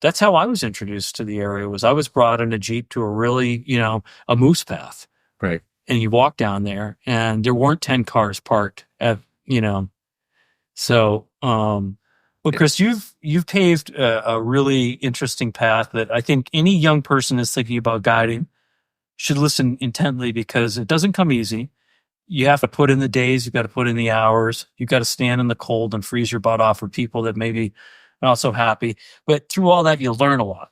that's how I was introduced to the area. Was I was brought in a Jeep to a really, a moose path. Right. And you walk down there and there weren't 10 cars parked So, well, Kris, you've paved a really interesting path that I think any young person is thinking about guiding should listen intently because it doesn't come easy. You have to put in the days, you've got to put in the hours, you've got to stand in the cold and freeze your butt off for people that maybe not so happy. But through all that, you learn a lot.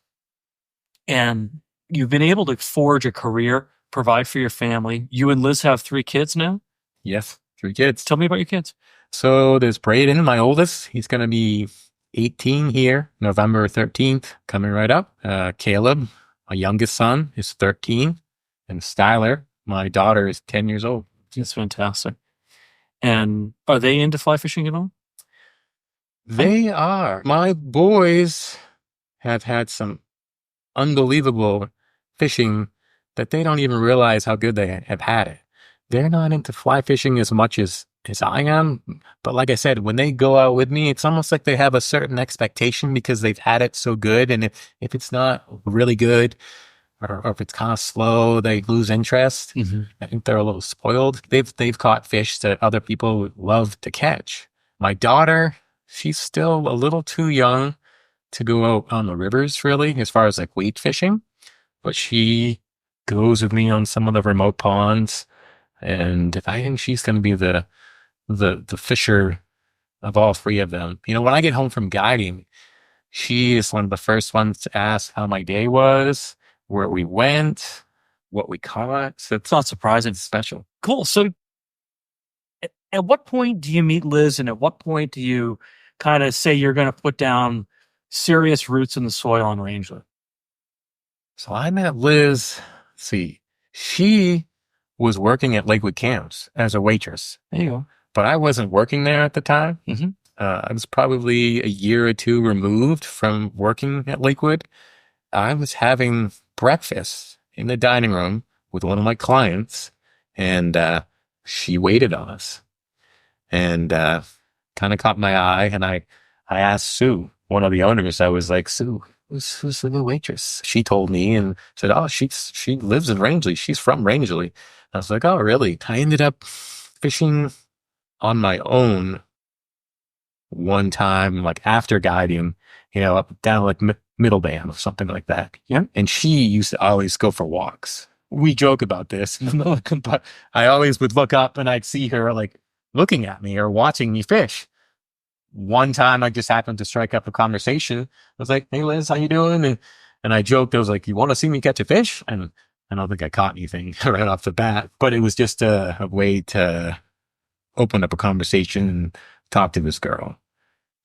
And you've been able to forge a career, provide for your family. You and Liz have 3 kids now? Yes, 3 kids. Tell me about your kids. So there's Braden, my oldest. He's going to be 18 here, November 13th, coming right up. Caleb, my youngest son, is 13. And Skylar, my daughter, is 10 years old. That's fantastic. And are they into fly fishing at all? They are. My boys have had some unbelievable fishing that they don't even realize how good they have had it. They're not into fly fishing as much as I am. But like I said, when they go out with me, it's almost like they have a certain expectation because they've had it so good. And if it's not really good or if it's kind of slow, they lose interest. Mm-hmm. I think they're a little spoiled. They've caught fish that other people would love to catch. My daughter, she's still a little too young to go out on the rivers, really, as far as like weight fishing. But she goes with me on some of the remote ponds. And I think she's going to be the fisher of all 3 of them. When I get home from guiding, she is one of the first ones to ask how my day was, where we went, what we caught. So it's not surprising. It's special. Cool. So at what point do you meet Liz and at what point do you kind of say you're going to put down serious roots in the soil on Rangeley? So I met Liz, she was working at Lakewood Camps as a waitress. There you go. But I wasn't working there at the time. Mm-hmm. I was probably a year or 2 removed from working at Lakewood. I was having breakfast in the dining room with one of my clients, and she waited on us. And kind of caught my eye, and I asked Sue, one of the owners, I was like, Sue, who's the new waitress? She told me and said, oh, she lives in Rangeley. She's from Rangeley. I was like, oh, really? I ended up fishing on my own one time, like after guiding, up down like Middleband or something like that. Yeah. And she used to always go for walks. We joke about this, but I always would look up and I'd see her like looking at me or watching me fish. One time I just happened to strike up a conversation. I was like, hey Liz, how you doing? And I joked, I was like, you want to see me catch a fish? And I don't think I caught anything right off the bat, but it was just a way to open up a conversation and talk to this girl.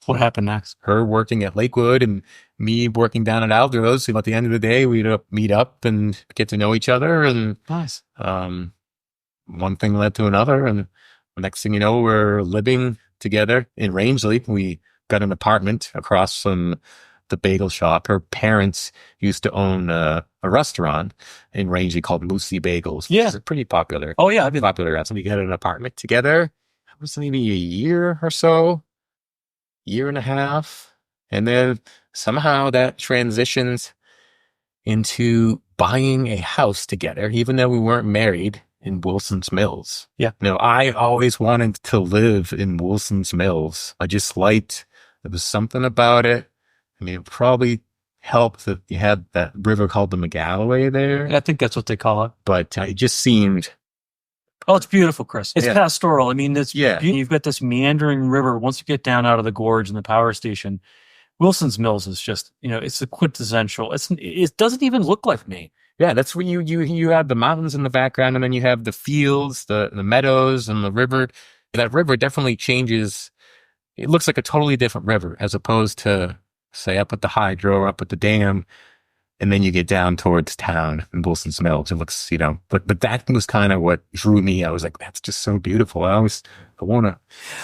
What happened next? Her working at Lakewood and me working down at Aldros. So at the end of the day, we'd meet up and get to know each other. And nice. One thing led to another. And the next thing you know, we're living together in Rangeley. We got an apartment across from the bagel shop. Her parents used to own a restaurant in Rangeley called Moosey Bagels. Yeah. Which is pretty popular. Oh yeah, I've been Popular restaurant. We got an apartment together. It was maybe a year or so, year and a half. And then somehow that transitions into buying a house together, even though we weren't married, in Wilson's Mills. Yeah. I always wanted to live in Wilson's Mills. I just liked, there was something about it. I mean, it probably helped that you had that river called the McGalloway there, I think that's what they call it. but it just seemed, Oh, it's beautiful, Chris. It's Yeah. pastoral. I mean, Yeah. you've got this meandering river. Once you get down out of the gorge and the power station, Wilson's Mills is just, it's the quintessential. It doesn't even look like Maine. yeah, that's where you have the mountains in the background, and then you have the fields, the meadows, and the river. That river definitely changes. It looks like a totally different river as opposed to, say, up at the hydro or up at the dam, and then you get down towards town in Wilson's Mills. It looks, but that was kind of what drew me. I was like, that's just so beautiful. I want to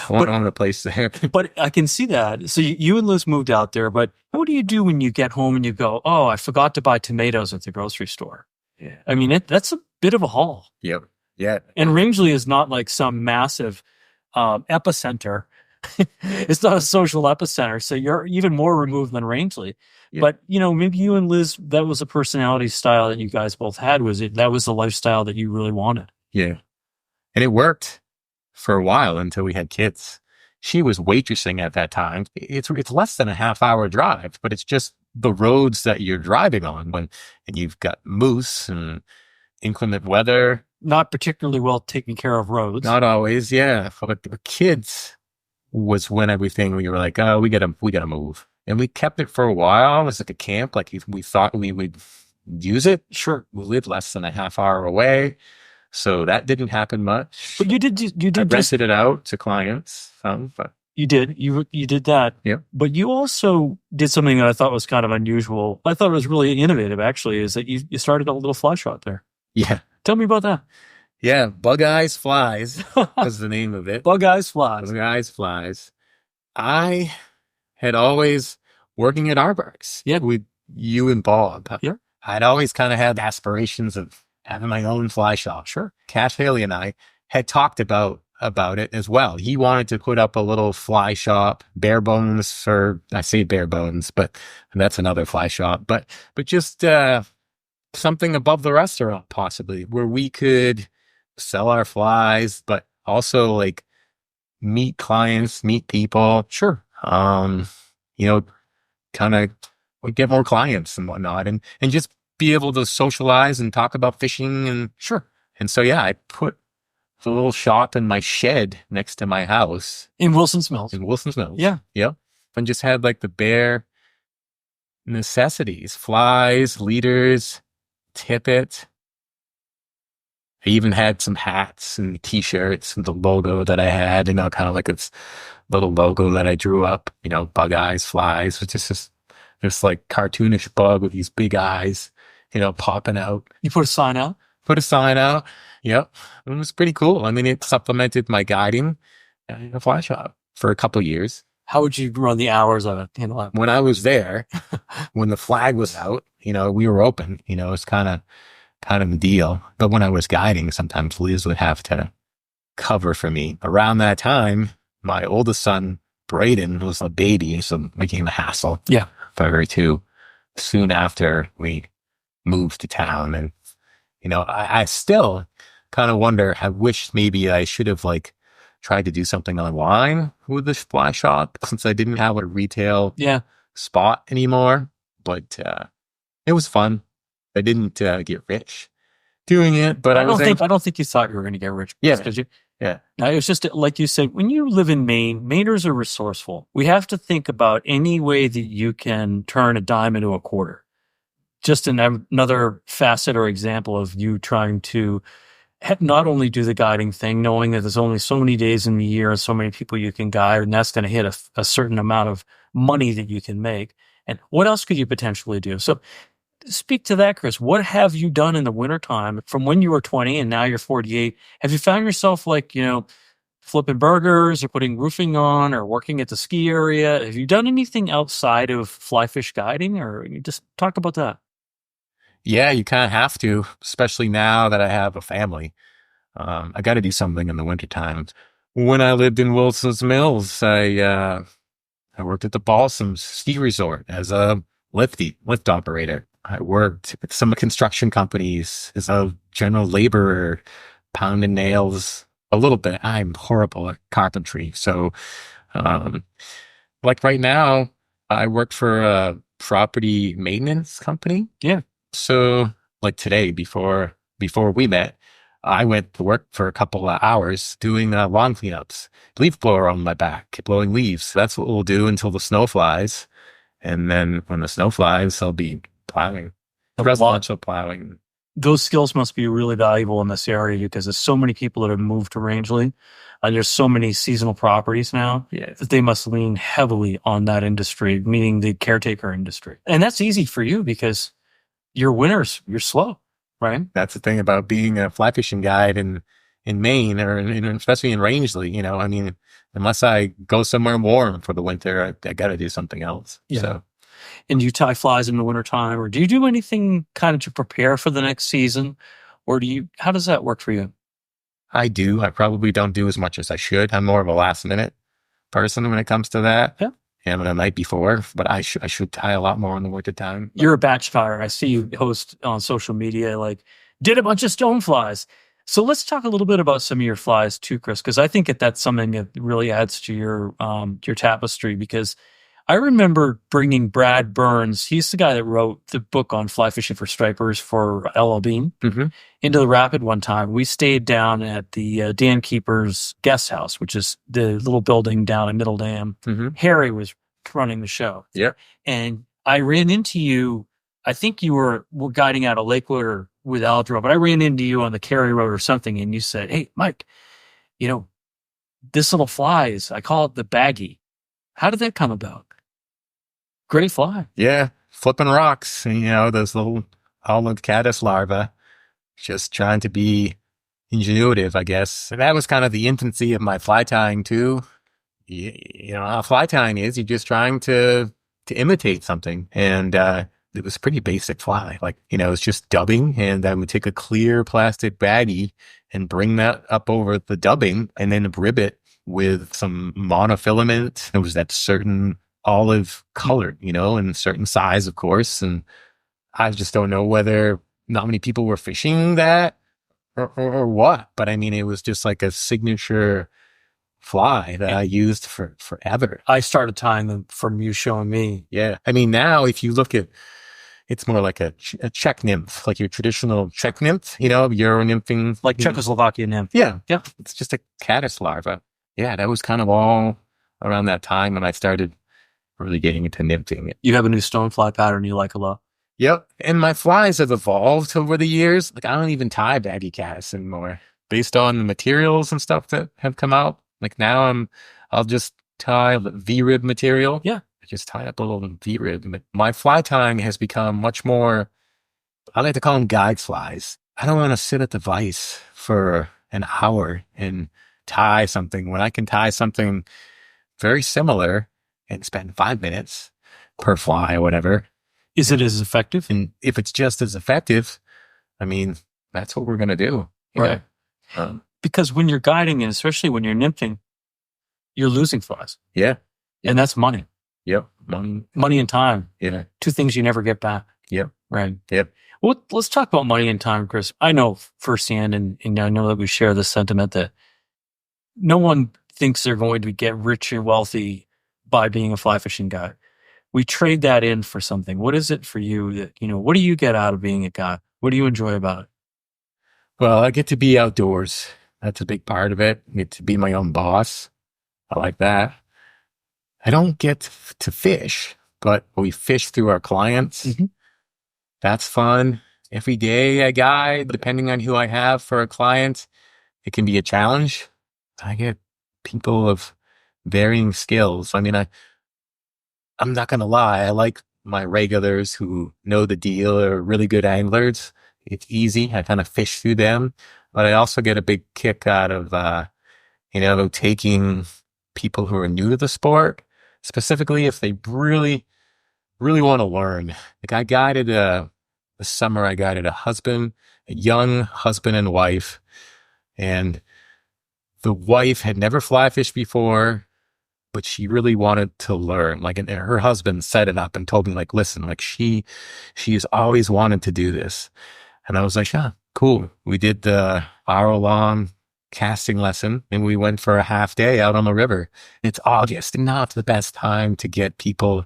own a place there. But I can see that. So you and Liz moved out there, but what do you do when you get home and you go, oh, I forgot to buy tomatoes at the grocery store? Yeah. I mean, that's a bit of a haul. Yep. Yeah. And Rangeley is not like some massive epicenter. It's not a social epicenter. So you're even more removed than Rangeley. Yeah. But, maybe you and Liz, that was a personality style that you guys both had. That was the lifestyle that you really wanted? Yeah. And it worked for a while until we had kids. She was waitressing at that time. It's less than a half-hour drive, but it's just the roads that you're driving on and you've got moose and inclement weather. Not particularly well taken care of roads. Not always, yeah. But the kids was when everything, we were like, oh, we gotta move. And we kept it for a while. It was like a camp. Like we thought we would use it. Sure. We lived less than a half hour away. So that didn't happen much. But you did I rented it out to clients. But you did that. Yeah. But you also did something that I thought was kind of unusual. I thought it was really innovative, actually, is that you started a little fly shop there. yeah. Tell me about that. Yeah. Bug Eyes Flies was the name of it. Bug Eyes Flies. Bug Eyes Flies. I had always, working at Arborix, with you and Bob. Yeah. I'd always kind of had aspirations of having my own fly shop. Sure. Cash Haley and I had talked about it as well. He wanted to put up a little fly shop, bare bones, or I say bare bones, but that's another fly shop, but just something above the restaurant possibly, where we could sell our flies, but also like meet clients, meet people. Sure. Kind of get more clients and whatnot, and just be able to socialize and talk about fishing. And sure. And so, yeah, I put the little shop in my shed next to my house. In Wilson's Mills. Yeah. Yep. And just had like the bare necessities, flies, leaders, tippet. I even had some hats and t-shirts and the logo that I had, kind of like this little logo that I drew up, Bug Eyes Flies. It's just this like cartoonish bug with these big eyes, popping out. You put a sign out? Put a sign out. Yep. It was pretty cool. I mean, it supplemented my guiding in a fly shop for a couple of years. How would you run the hours of it? When I was there, when the flag was out, we were open, it's kind of the deal. But when I was guiding, sometimes Liz would have to cover for me. Around that time, my oldest son, Braden, was a baby, so making a hassle. Yeah. For her too. Soon after we moved to town, and I still kind of wonder. I wish maybe I should have tried to do something online with this fly shop, since I didn't have a retail spot anymore. But it was fun. I didn't get rich doing it, but I don't think you thought you were going to get rich. Yeah. Because yeah. It was just like you said, when you live in Maine, Mainers are resourceful. We have to think about any way that you can turn a dime into a quarter. Just another facet or example of you trying to not only do the guiding thing, knowing that there's only so many days in the year and so many people you can guide, and that's going to hit a certain amount of money that you can make. And what else could you potentially do? So speak to that, Kris. What have you done in the wintertime from when you were 20 and now you're 48? Have you found yourself flipping burgers or putting roofing on or working at the ski area. Have you done anything outside of fly fish guiding, or you just talk about that? Yeah, you kind of have to, especially now that I have a family. I got to do something in the wintertime. When I lived in Wilson's Mills, I worked at the Balsams Ski Resort as a lift operator. I worked with some construction companies as a general laborer, pounding nails a little bit. I'm horrible at carpentry. So, like right now, I work for a property maintenance company. Yeah. So like today, before we met, I went to work for a couple of hours doing lawn cleanups, leaf blower on my back, blowing leaves. That's what we'll do until the snow flies. And then when the snow flies, I'll be plowing, residential plowing. Those skills must be really valuable in this area because there's so many people that have moved to Rangeley. There's so many seasonal properties now that they must lean heavily on that industry, meaning the caretaker industry. And that's easy for you because your winters, you're slow, right? That's the thing about being a fly fishing guide in Maine or especially in Rangeley. You know, I mean, unless I go somewhere warm for the winter, I got to do something else. Yeah. So. And you tie flies in the wintertime, or do you do anything kind of to prepare for the next season? Or how does that work for you? I do. I probably don't do as much as I should. I'm more of a last minute person when it comes to that. Yeah. And the night before, but I should tie a lot more in the winter time. You're a batch tyer. I see you post on social media, like, did a bunch of stone flies. So let's talk a little bit about some of your flies too, Kris, because I think that's something that really adds to your tapestry. Because I remember bringing Brad Burns, he's the guy that wrote the book on fly fishing for stripers for LL Bean, into the Rapid one time. We stayed down at the Dan Keeper's guest house, which is the little building down in Middle Dam. Harry was running the show. Yeah. And I ran into you, I think you were guiding out of Lakewood or with Aldro, but I ran into you on the Cary Road or something, and you said, "Hey, Mike, this little fly I call it the baggie. How did that come about?" Great fly. Yeah, flipping rocks, and, those little olive caddis larvae, just trying to be ingenuitive, I guess. And that was kind of the infancy of my fly tying too. How fly tying is, you're just trying to imitate something. And it was pretty basic fly. Like, it's just dubbing, and I would take a clear plastic baggie and bring that up over the dubbing and then rib it with some monofilament. It was that certain olive color, and certain size, of course. And I just don't know whether not many people were fishing that or what. But I mean, it was just like a signature fly that I used for forever. I started tying them from you showing me. Yeah. I mean, now if you look at, it's more like a Czech nymph, like your traditional Czech nymph, Euro nymphing. Like Czechoslovakia nymph. Yeah. Yeah. It's just a caddis larva. Yeah. That was kind of all around that time when I started really getting into nymphing. You have a new stonefly pattern you like a lot. Yep. And my flies have evolved over the years. Like, I don't even tie baggy caddis anymore based on the materials and stuff that have come out. Like now I'll just tie the V-rib material. Yeah. I just tie up a little V-rib. My fly tying has become much more, I like to call them guide flies. I don't want to sit at the vise for an hour and tie something when I can tie something very similar and spend 5 minutes per fly or whatever. Is it as effective? And if it's just as effective, I mean, that's what we're going to do. Right. Because when you're guiding, and especially when you're nymphing, you're losing flies. Yeah. And that's money. Yep. Money and time. Yeah. Two things you never get back. Yep. Right. Yep. Well, let's talk about money and time, Kris. I know firsthand, and I know that we share this sentiment that no one thinks they're going to get rich and wealthy by being a fly fishing guide. We trade that in for something. What is it for you that, what do you get out of being a guide? What do you enjoy about it? Well, I get to be outdoors. That's a big part of it. I get to be my own boss. I like that. I don't get to fish, but we fish through our clients. That's fun. Every day I guide, depending on who I have for a client, it can be a challenge. I get people of varying skills. I mean, I'm not going to lie. I like my regulars who know the deal, are really good anglers. It's easy. I kind of fish through them, but I also get a big kick out of, taking people who are new to the sport, specifically if they really, really want to learn. Like I guided this summer, I guided a young husband and wife, and the wife had never fly fished before, but she really wanted to learn. Like, and her husband set it up and told me, like, listen, like she's always wanted to do this. And I was like, yeah, cool. We did the hour-long casting lesson, and we went for a half day out on the river. It's August, not the best time to get people,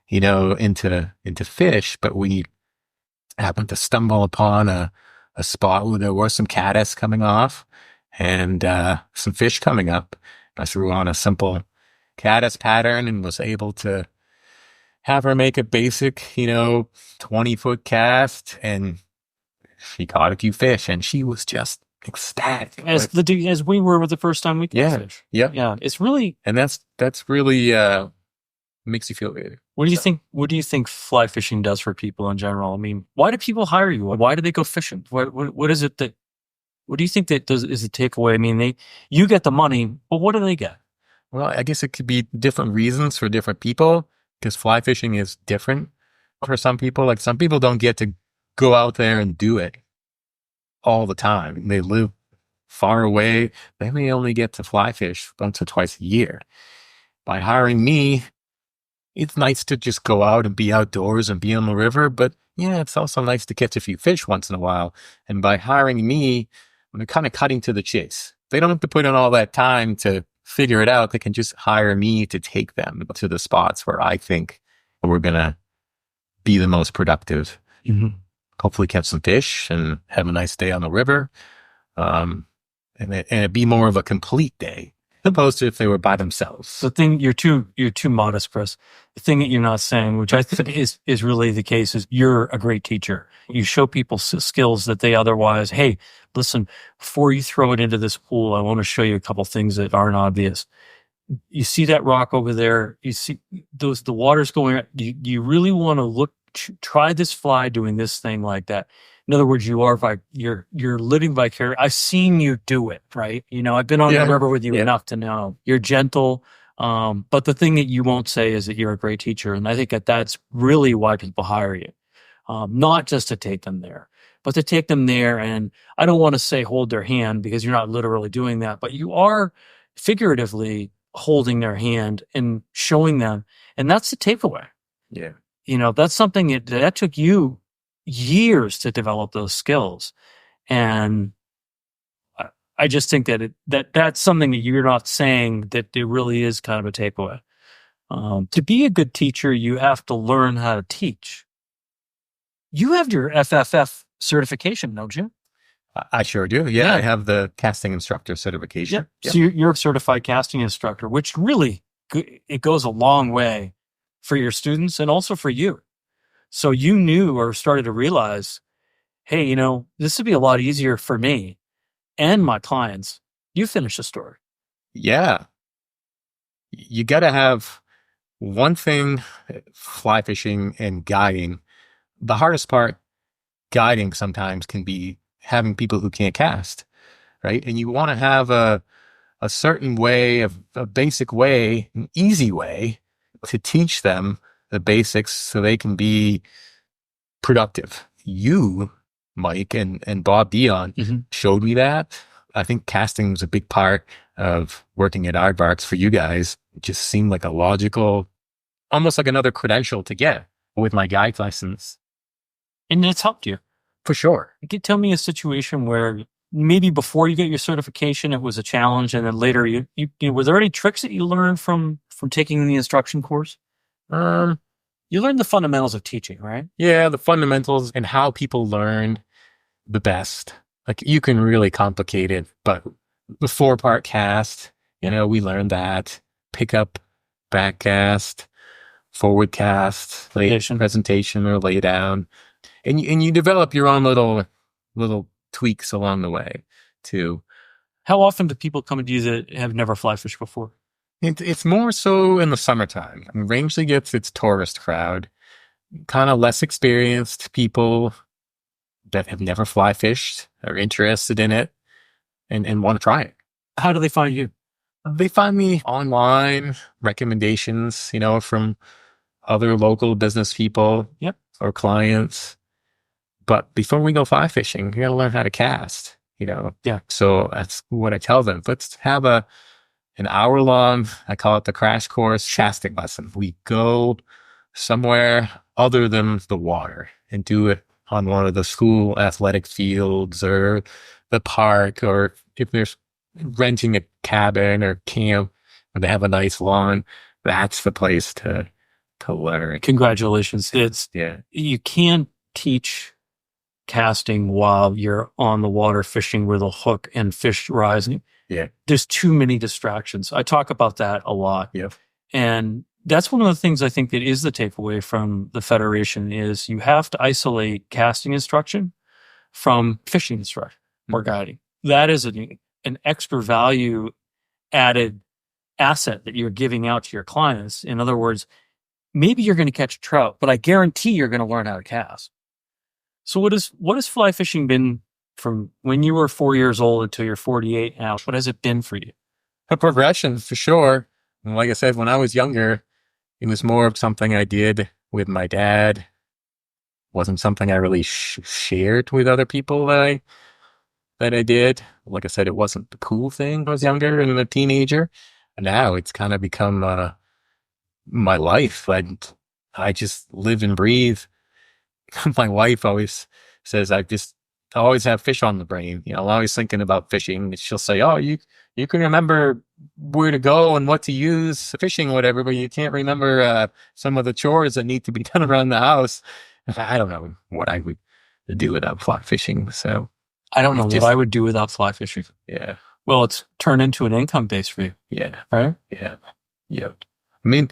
into fish, but we happened to stumble upon a spot where there were some caddis coming off and some fish coming up. I threw on a simple caddis pattern and was able to have her make a basic, 20-foot cast, and she caught a few fish, and she was just ecstatic. As we were with the first time we caught fish. Yeah. It's really, and that's really makes you feel good. What do you think fly fishing does for people in general? I mean, why do people hire you? Why do they go fishing? What is it what do you think that is the takeaway? I mean, you get the money, but what do they get? Well, I guess it could be different reasons for different people, because fly fishing is different for some people. Like some people don't get to go out there and do it all the time. They live far away. They may only get to fly fish once or twice a year. By hiring me, it's nice to just go out and be outdoors and be on the river, but yeah, it's also nice to catch a few fish once in a while. And by hiring me, they're kind of cutting to the chase. They don't have to put in all that time to figure it out. They can just hire me to take them to the spots where I think we're going to be the most productive. Mm-hmm. Hopefully catch some fish and have a nice day on the river. And it'd be more of a complete day, as opposed to if they were by themselves. The thing, you're too modest, Kris. The thing that you're not saying, which I think is really the case, is you're a great teacher. You show people skills that they otherwise, hey, listen, before you throw it into this pool, I want to show you a couple things that aren't obvious. You see that rock over there, you see the water's going, you really want to try this fly doing this thing like that. In other words, you're living vicariously. I've seen you do it, right? I've been on the river with you enough to know you're gentle. But the thing that you won't say is that you're a great teacher. And I think that's really why people hire you. Not just to take them there, but to take them there. And I don't want to say hold their hand, because you're not literally doing that, but you are figuratively holding their hand and showing them. And that's the takeaway. Yeah. That's something that took you years to develop those skills. And I just think that that's something that you're not saying, that it really is kind of a takeaway. To be a good teacher, you have to learn how to teach. You have your FFF certification, don't you? I sure do. Yeah. I have the casting instructor certification. Yeah. So you're a certified casting instructor, which really, it goes a long way for your students and also for you. So you knew or started to realize, hey, this would be a lot easier for me and my clients. You finish the story. Yeah. You got to have one thing, fly fishing and guiding. The hardest part, guiding, sometimes can be having people who can't cast, right? And you want to have a certain way, a basic way, an easy way to teach them the basics so they can be productive. You, Mike, and Bob Dion showed me that. I think casting was a big part of working at Aardvarks for you guys. It just seemed like a logical, almost like another credential to get with my guide license. And it's helped you. For sure. You could tell me a situation where maybe before you get your certification, it was a challenge, and then later, you were there any tricks that you learned from taking the instruction course? You learned the fundamentals of teaching, right? Yeah, the fundamentals and how people learn the best. Like, you can really complicate it, but the 4-part cast, we learned that. Pick up, back cast, forward cast, presentation or lay down. And you develop your own little tweaks along the way too. How often do people come to you that have never fly fished before? It's more so in the summertime. I mean, Rangeley gets its tourist crowd, kind of less experienced people that have never fly fished, are interested in it, and want to try it. How do they find you? They find me online, recommendations, from other local business people Yep. or clients. But before we go fly fishing, you got to learn how to cast. Yeah. So that's what I tell them. Let's have an hour long, I call it the crash course casting lesson. We go somewhere other than the water and do it on one of the school athletic fields or the park, or if there's renting a cabin or camp where they have a nice lawn, that's the place to learn. Congratulations. Yeah. You can't teach casting while you're on the water fishing with a hook and fish rising. Yeah. There's too many distractions. I talk about that a lot. Yeah. And that's one of the things I think that is the takeaway from the Federation is you have to isolate casting instruction from fishing instruction or guiding. That is an extra value added asset that you're giving out to your clients. In other words, maybe you're going to catch trout, but I guarantee you're going to learn how to cast. So what has fly fishing been from when you were 4 years old until you're 48 now? What has it been for you? A progression for sure. And like I said, when I was younger, it was more of something I did with my dad. Wasn't something I really shared with other people that I did. Like I said, it wasn't the cool thing when I was younger and a teenager. And now it's kind of become my life. I just live and breathe. My wife always says I always have fish on the brain. I'm always thinking about fishing. She'll say, "Oh, you can remember where to go and what to use fishing, whatever, but you can't remember some of the chores that need to be done around the house." I don't know what I would do without fly fishing. So I don't know what I would do without fly fishing. Yeah. Well, it's turned into an income base for you. Yeah. Right? Yeah. Yeah. I mean,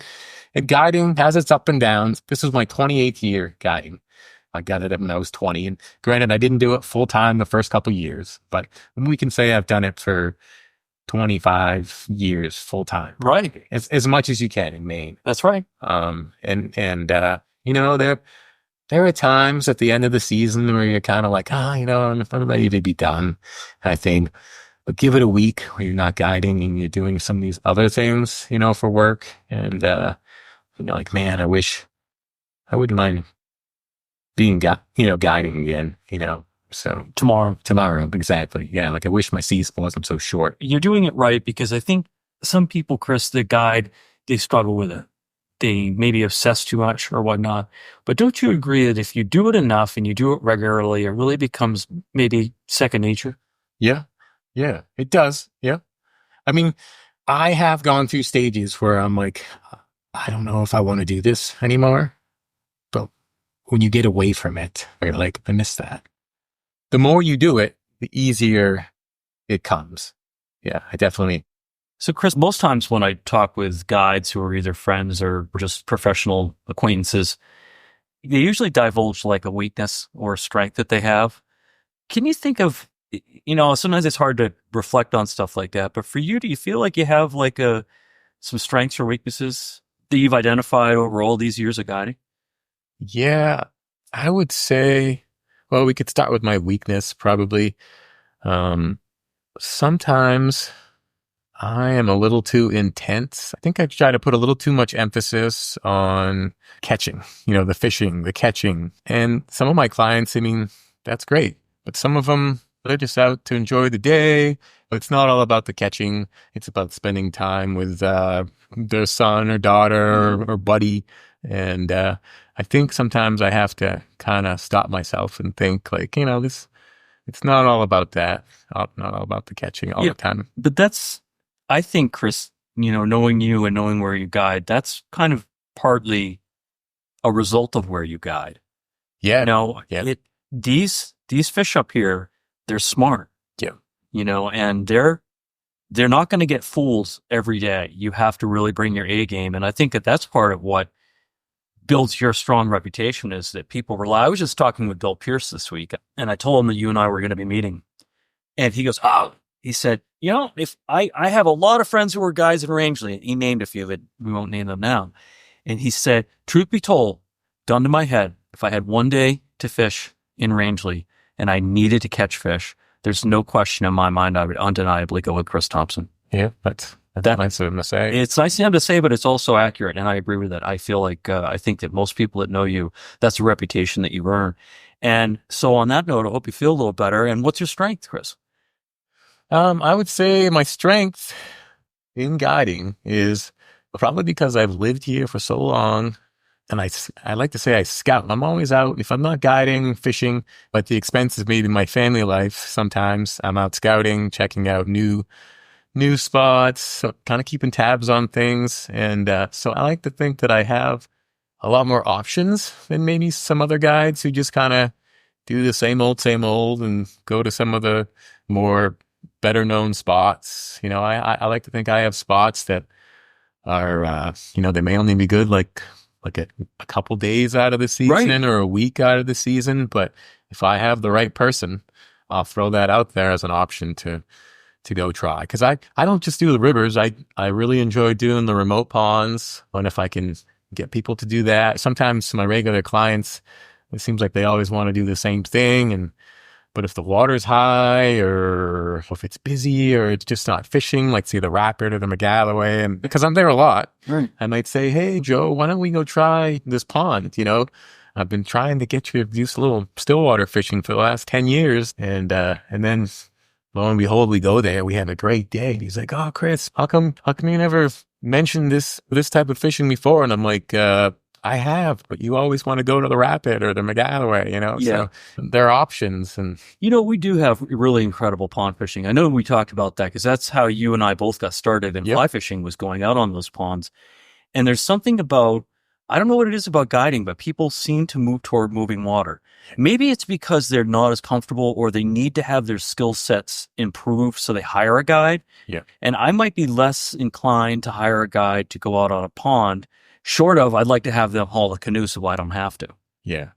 guiding has its up and downs. This was my 28th year guiding. I got it when I was 20. And granted, I didn't do it full time the first couple of years, but we can say I've done it for 25 years full time. Right. As much as you can in Maine. That's right. There are times at the end of the season where you're kind of like, I'm ready to be done, I think. But give it a week where you're not guiding and you're doing some of these other things, for work. And, like, man, I wouldn't mind being, guiding again, so. Tomorrow, exactly. Yeah. Like I wish my season wasn't so short. You're doing it right because I think some people, Kris, that guide, they struggle with it. They maybe obsess too much or whatnot. But don't you agree that if you do it enough and you do it regularly, it really becomes maybe second nature? Yeah. Yeah, it does. Yeah. I mean, I have gone through stages where I'm like, I don't know if I want to do this anymore. But when you get away from it, you're like, I miss that. The more you do it, the easier it comes. Yeah, I definitely. So, Kris, most times when I talk with guides who are either friends or just professional acquaintances, they usually divulge like a weakness or a strength that they have. Can you think of, sometimes it's hard to reflect on stuff like that, but for you, do you feel like you have like some strengths or weaknesses that you've identified over all these years of guiding? Yeah, I would say, well, we could start with my weakness probably. Sometimes I am a little too intense. I think I try to put a little too much emphasis on catching, the fishing, the catching. And some of my clients, I mean, that's great. But some of them, they're just out to enjoy the day. It's not all about the catching. It's about spending time with their son or daughter or buddy. And I think sometimes I have to kind of stop myself and think like, it's not all about that. Not all about the catching all the time. But that's, I think, Kris, knowing you and knowing where you guide, that's kind of partly a result of where you guide. Yeah. These fish up here, they're smart. Yeah. And they're not going to get fools every day. You have to really bring your A game. And I think that that's part of what builds your strong reputation is that people rely. I was just talking with Bill Pierce this week and I told him that you and I were going to be meeting. And he goes, he said, if I have a lot of friends who are guys in Rangeley. He named a few, but we won't name them now. And he said, truth be told, gun to my head, if I had one day to fish in Rangeley and I needed to catch fish, there's no question in my mind I would undeniably go with Kris Thompson. Yeah, that's nice of him to say. It's nice of him to say, but it's also accurate, and I agree with that. I feel like I think that most people that know you, that's a reputation that you earn. And so on that note, I hope you feel a little better. And what's your strength, Kris? I would say my strength in guiding is probably because I've lived here for so long, and I like to say I scout. I'm always out. If I'm not guiding, fishing, at the expense of maybe my family life, sometimes I'm out scouting, checking out new spots, so kind of keeping tabs on things. And so I like to think that I have a lot more options than maybe some other guides who just kind of do the same old, and go to some of the more better known spots. I like to think I have spots that are, they may only be good like a couple days out of the season or a week out of the season. But if I have the right person, I'll throw that out there as an option to go try. Because I don't just do the rivers. I really enjoy doing the remote ponds. And if I can get people to do that, sometimes my regular clients, it seems like they always want to do the same thing. But if the water's high, or if it's busy, or it's just not fishing, like say the Rapid or the McGalloway, and because I'm there a lot, I might say, "Hey Joe, why don't we go try this pond?" I've been trying to get you to do a little stillwater fishing for the last 10 years. And then lo and behold, we go there. We have a great day. And he's like, "Oh, Kris, how come you never mentioned this type of fishing before?" And I'm like, I have, but you always want to go to the Rapid or the McGalloway, Yeah. So there are options. And we do have really incredible pond fishing. I know we talked about that because that's how you and I both got started in fly fishing, was going out on those ponds. And there's something about, I don't know what it is about guiding, but people seem to move toward moving water. Maybe it's because they're not as comfortable, or they need to have their skill sets improved, so they hire a guide. Yeah. And I might be less inclined to hire a guide to go out on a pond, short of I'd like to have them haul a canoe so I don't have to. Yeah.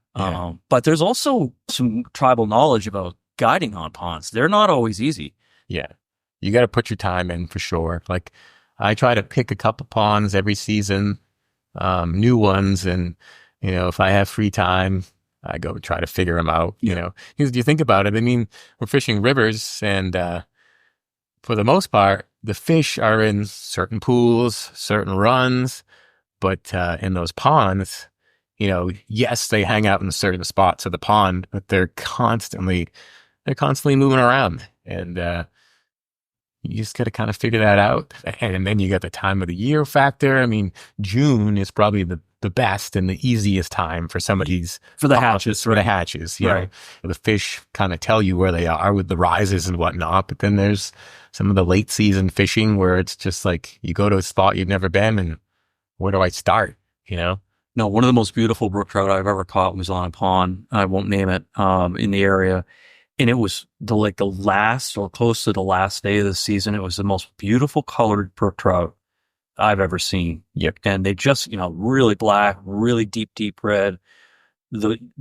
But there's also some tribal knowledge about guiding on ponds. They're not always easy. Yeah. You got to put your time in for sure. Like, I try to pick a couple ponds every season, new ones. And, if I have free time, I go try to figure them out, Because you think about it, I mean, we're fishing rivers, and for the most part, the fish are in certain pools, certain runs. But in those ponds, yes, they hang out in certain spots of the pond, but they're constantly moving around. And you just got to kind of figure that out. And then you got the time of the year factor. I mean, June is probably the best and the easiest time for somebody's for the hatches. For the hatches, right? The fish kind of tell you where they are with the rises and whatnot. But then there's some of the late season fishing where it's just like you go to a spot you've never been, and where do I start? No, one of the most beautiful brook trout I've ever caught was on a pond. I won't name it, in the area. And it was the last, or close to the last day of the season. It was the most beautiful colored brook trout I've ever seen. Yep. And they just, really black, really deep, deep red,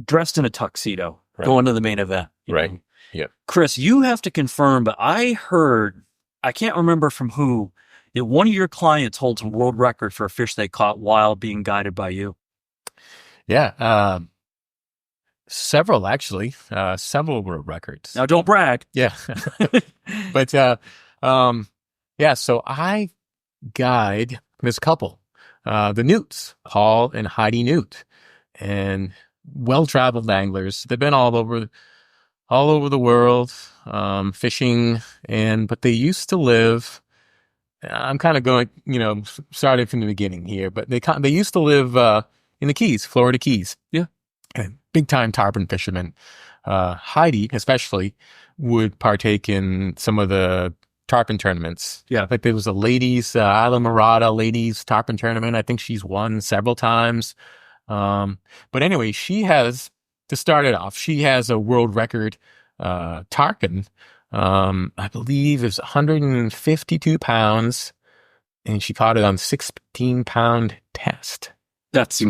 dressed in a tuxedo, going to the main event. Right. Yep. Kris, you have to confirm, but I heard, I can't remember from who, that one of your clients holds a world record for a fish they caught while being guided by you. Yeah. Several, actually. Several world records. Now, don't brag. Yeah. But, so I guide this couple, the Newts, Paul and Heidi Newt, and well-traveled anglers. They've been all over the world, fishing, but they used to live, I'm kind of going, starting from the beginning here, but they used to live in the Keys, Florida Keys. Yeah. Big time tarpon fishermen. Heidi, especially, would partake in some of the tarpon tournaments. Yeah. Like there was a ladies, Isla Mirada ladies tarpon tournament. I think she's won several times. But anyway, to start it off, she has a world record tarpon. I believe it was 152 pounds, and she caught it on 16-pound test. That's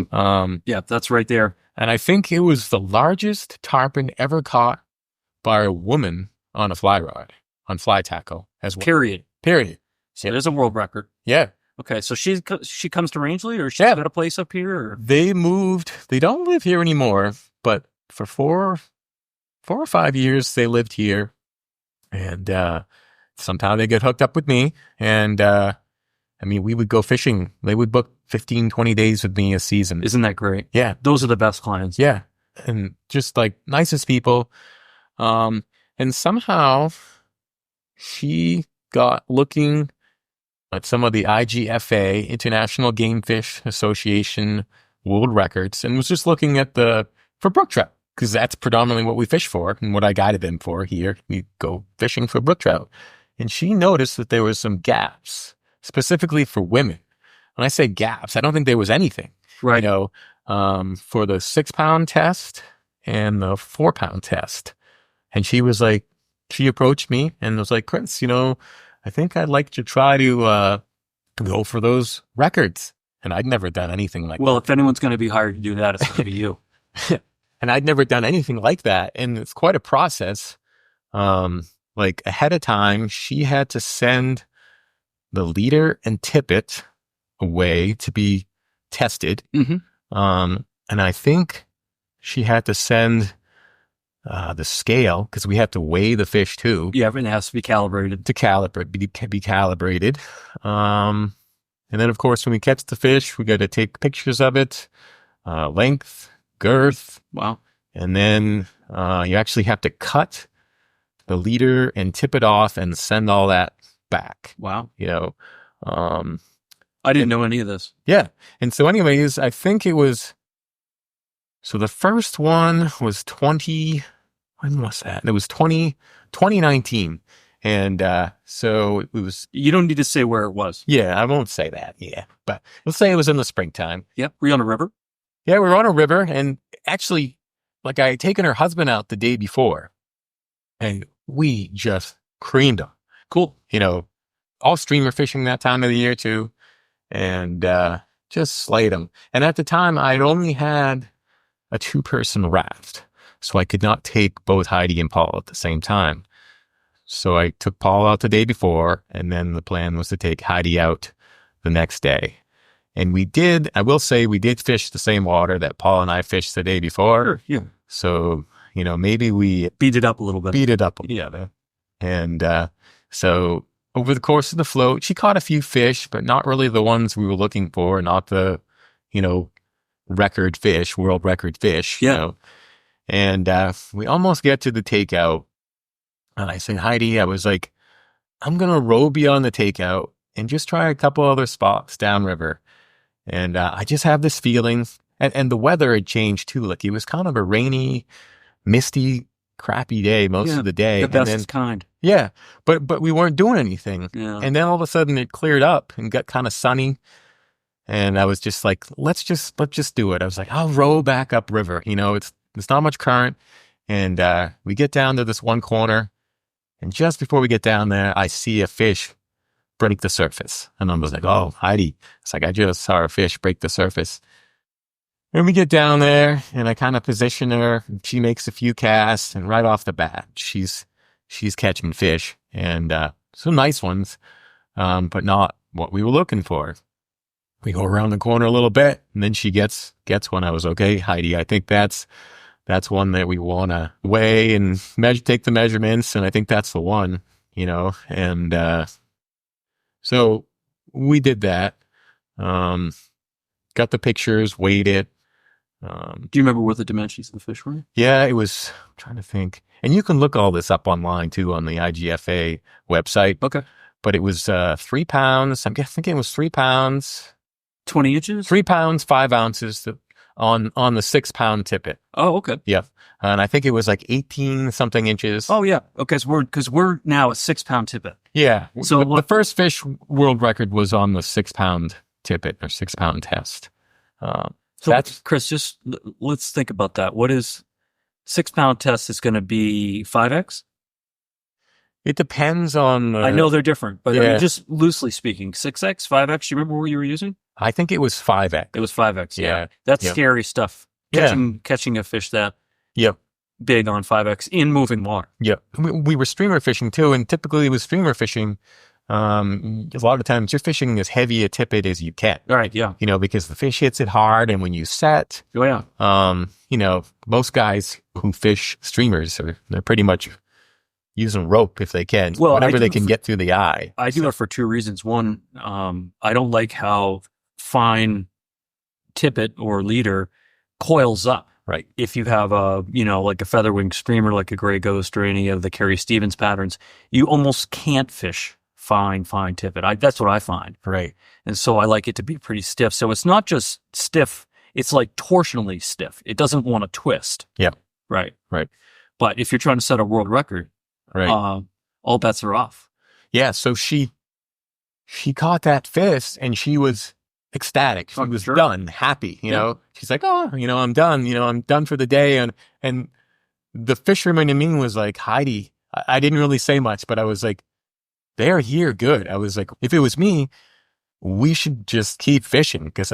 that's right there. And I think it was the largest tarpon ever caught by a woman on a fly rod, on fly tackle as well. Period. So there's a world record. Yeah. Okay, so she comes to Rangeley, or she's got a place up here? Or? They moved. They don't live here anymore, but for 4 or 5 years they lived here. And somehow they get hooked up with me. And we would go fishing. They would book 15, 20 days with me a season. Isn't that great? Yeah. Those are the best clients. Yeah. And just like nicest people. And somehow she got looking at some of the IGFA, International Game Fish Association world records, and was just looking at for brook trout, because that's predominantly what we fish for and what I guided them for here. We go fishing for brook trout. And she noticed that there was some gaps, specifically for women. When I say gaps, I don't think there was anything. Right. For the 6-pound test and the 4-pound test. And she was like, she approached me and was like, Kris, I think I'd like to try to go for those records. And I'd never done anything like that. Well, if anyone's going to be hired to do that, it's going to be you. And I'd never done anything like that. And it's quite a process. Like ahead of time, she had to send the leader and tippet away to be tested. Mm-hmm. And I think she had to send the scale, because we have to weigh the fish too. Yeah, and it has to be calibrated. Be calibrated. And then, of course, when we catch the fish, we got to take pictures of it, length, girth. Wow. And then you actually have to cut the leader and tip it off and send all that back. Wow. I didn't know any of this. Yeah. And so anyways, I think it was, so the first one was when was that? It was 2019. And so it was. You don't need to say where it was. Yeah, I won't say that. Yeah. But let's say it was in the springtime. Yep. Were you on a river? Yeah, we were on a river. And actually, like, I had taken her husband out the day before. And we just creamed him. Cool. All streamer fishing that time of the year too. And just slayed him. And at the time, I'd only had a 2-person raft. So I could not take both Heidi and Paul at the same time. So I took Paul out the day before, and then the plan was to take Heidi out the next day. And I will say we did fish the same water that Paul and I fished the day before. Sure, yeah. So, maybe we beat it up a little bit. Yeah. And so over the course of the float, she caught a few fish, but not really the ones we were looking for, not the, world record fish. Yeah. And we almost get to the takeout. And I said, Heidi, I was like, I'm going to row beyond the takeout and just try a couple other spots downriver. And I just have this feeling, and the weather had changed too. Like, it was kind of a rainy, misty, crappy day most of the day. The best kind. Yeah. But we weren't doing anything. Yeah. And then all of a sudden it cleared up and got kind of sunny. And I was just like, let's just do it. I was like, I'll row back up river. It's not much current. And we get down to this one corner. And just before we get down there, I see a fish break the surface. And I was like, oh, Heidi. It's like, I just saw a fish break the surface. And we get down there and I kind of position her. She makes a few casts, and right off the bat, she's catching fish, and some nice ones, but not what we were looking for. We go around the corner a little bit, and then she gets one. I was okay, Heidi. I think that's one that we want to weigh and take the measurements, and I think that's the one, And so we did that. Got the pictures, weighed it. Do you remember what the dimensions of the fish were? Yeah, it was. I'm trying to think, and you can look all this up online too on the IGFA website. Okay, but it was 3 pounds. I'm thinking it was 3 pounds. 20 inches. 3 pounds 5 ounces on the 6-pound tippet. Oh, okay. Yeah, and I think it was like 18 something inches. Oh yeah. Okay, so we're now a 6-pound tippet. Yeah. So the first fish world record was on the 6-pound tippet or 6-pound test. So that's Kris. Just let's think about that. What is 6-pound test is going to be 5X? It depends on. I know they're different, but yeah. Just loosely speaking, 6X, 5X. You remember what you were using? I think it was 5X. It was 5X. Yeah. That's scary stuff. Catching a fish that big on 5X in moving water. Yeah. We were streamer fishing too, and typically with streamer fishing, a lot of times you're fishing as heavy a tippet as you can. All right. Yeah. Because the fish hits it hard, and when you set, oh yeah. most guys who fish streamers they're pretty much using rope if they can, Well, whatever they can get through the eye. I do it for two reasons. One, I don't like how fine tippet or leader coils up. Right. If you have like a featherwing streamer, like a gray ghost or any of the Carrie Stevens patterns, you almost can't fish fine tippet. That's what I find. Right. And so I like it to be pretty stiff. So it's not just stiff. It's like torsionally stiff. It doesn't want to twist. Yeah. Right. Right. But if you're trying to set a world record, right. All bets are off. Yeah. So she caught that fish and she was ecstatic. She was done, happy, you know. She's like, oh, I'm done. I'm done for the day. And the fisherman in me was like, Heidi, I didn't really say much, but I was like, they're here good. I was like, if it was me, we should just keep fishing because,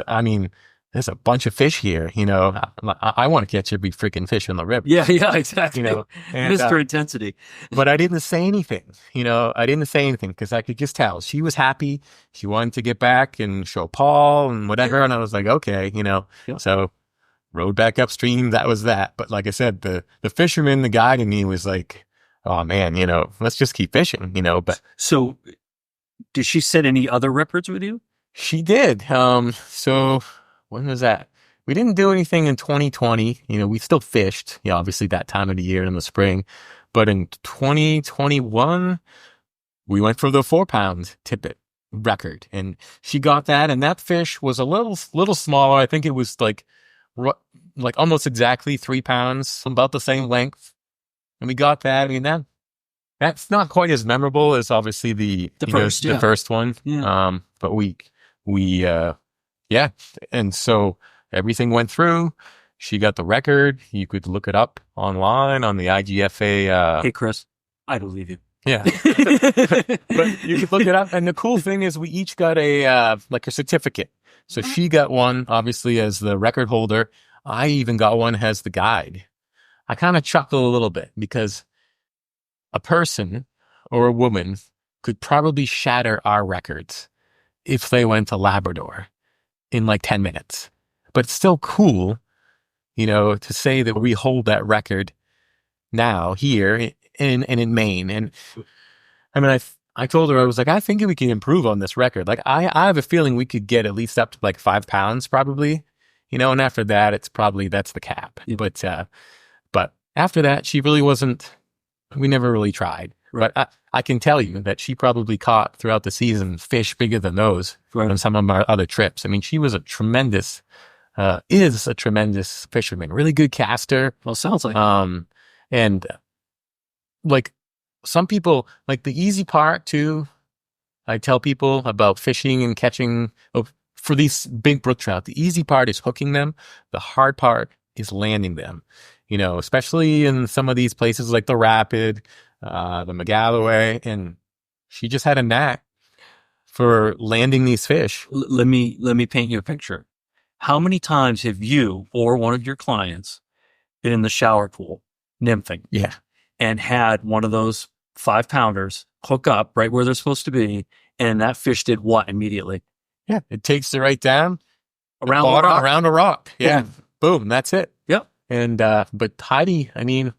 there's a bunch of fish here, I want to catch every freaking fish in the river. Yeah, exactly. And, Mr. Intensity. But I didn't say anything, I didn't say anything because I could just tell she was happy. She wanted to get back and show Paul and whatever. And I was like, okay, so rode back upstream. That was that. But like I said, the fisherman, the guide in me was like, oh man, let's just keep fishing, but. So did she set any other records with you? She did. So when was that? We didn't do anything in 2020. We still fished, obviously that time of the year in the spring. But in 2021, we went for the 4-pound tippet record. And she got that. And that fish was a little smaller. I think it was like almost exactly 3 pounds, about the same length. And we got that. That's not quite as memorable as obviously the first one. Yeah. But we yeah. And so everything went through. She got the record. You could look it up online on the IGFA. Hey, Kris, I believe you. Yeah. But you could look it up. And the cool thing is we each got a certificate. So she got one, obviously, as the record holder. I even got one as the guide. I kind of chuckle a little bit because a person or a woman could probably shatter our records if they went to Labrador in like 10 minutes. But it's still cool, to say that we hold that record now here in Maine. And I told her, I was like, I think we can improve on this record. Like I have a feeling we could get at least up to like 5 pounds probably, and after that, that's the cap. Yeah. But after that, she really wasn't, we never really tried. Right. But I can tell you that she probably caught throughout the season fish bigger than those on some of our other trips. She was is a tremendous fisherman, really good caster. Well, sounds like. And like some people, like the easy part too, I tell people about fishing and catching for these big brook trout. The easy part is hooking them. The hard part is landing them, especially in some of these places like the Rapid, the McGalloway, and she just had a knack for landing these fish. Let me paint you a picture. How many times have you or one of your clients been in the shower pool nymphing? Yeah. And had one of those 5-pounders hook up right where they're supposed to be, and that fish did what immediately? Yeah, it takes it right down around a rock. Yeah, boom, that's it. Yep. And but Heidi, I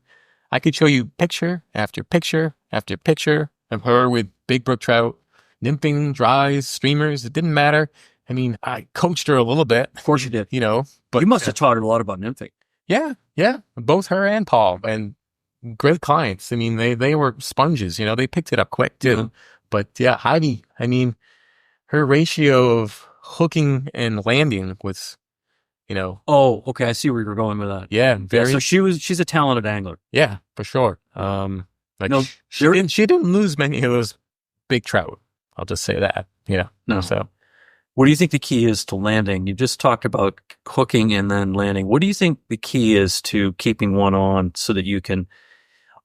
could show you picture after picture after picture of her with big brook trout, nymphing, dries, streamers. It didn't matter. I coached her a little bit. Of course you did. But you must have taught her a lot about nymphing. Yeah. Both her and Paul, and great clients. They were sponges. They picked it up quick too. Mm-hmm. But yeah, Heidi. Her ratio of hooking and landing was, Oh, okay. I see where you're going with that. Yeah, very. So she's a talented angler. Yeah, for sure. She didn't lose many of those big trout. I'll just say that. Yeah. No. So, what do you think the key is to landing? You just talked about hooking and then landing. What do you think the key is to keeping one on so that you can?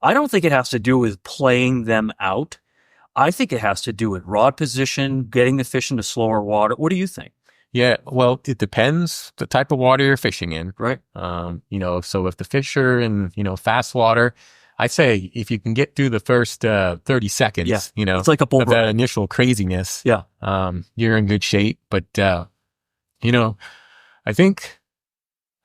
I don't think it has to do with playing them out. I think it has to do with rod position, getting the fish into slower water. What do you think? Yeah, well, it depends the type of water you're fishing in. Right. So if the fish are in, fast water, I say if you can get through the first 30 seconds, it's like a bull of that initial craziness, you're in good shape. But, I think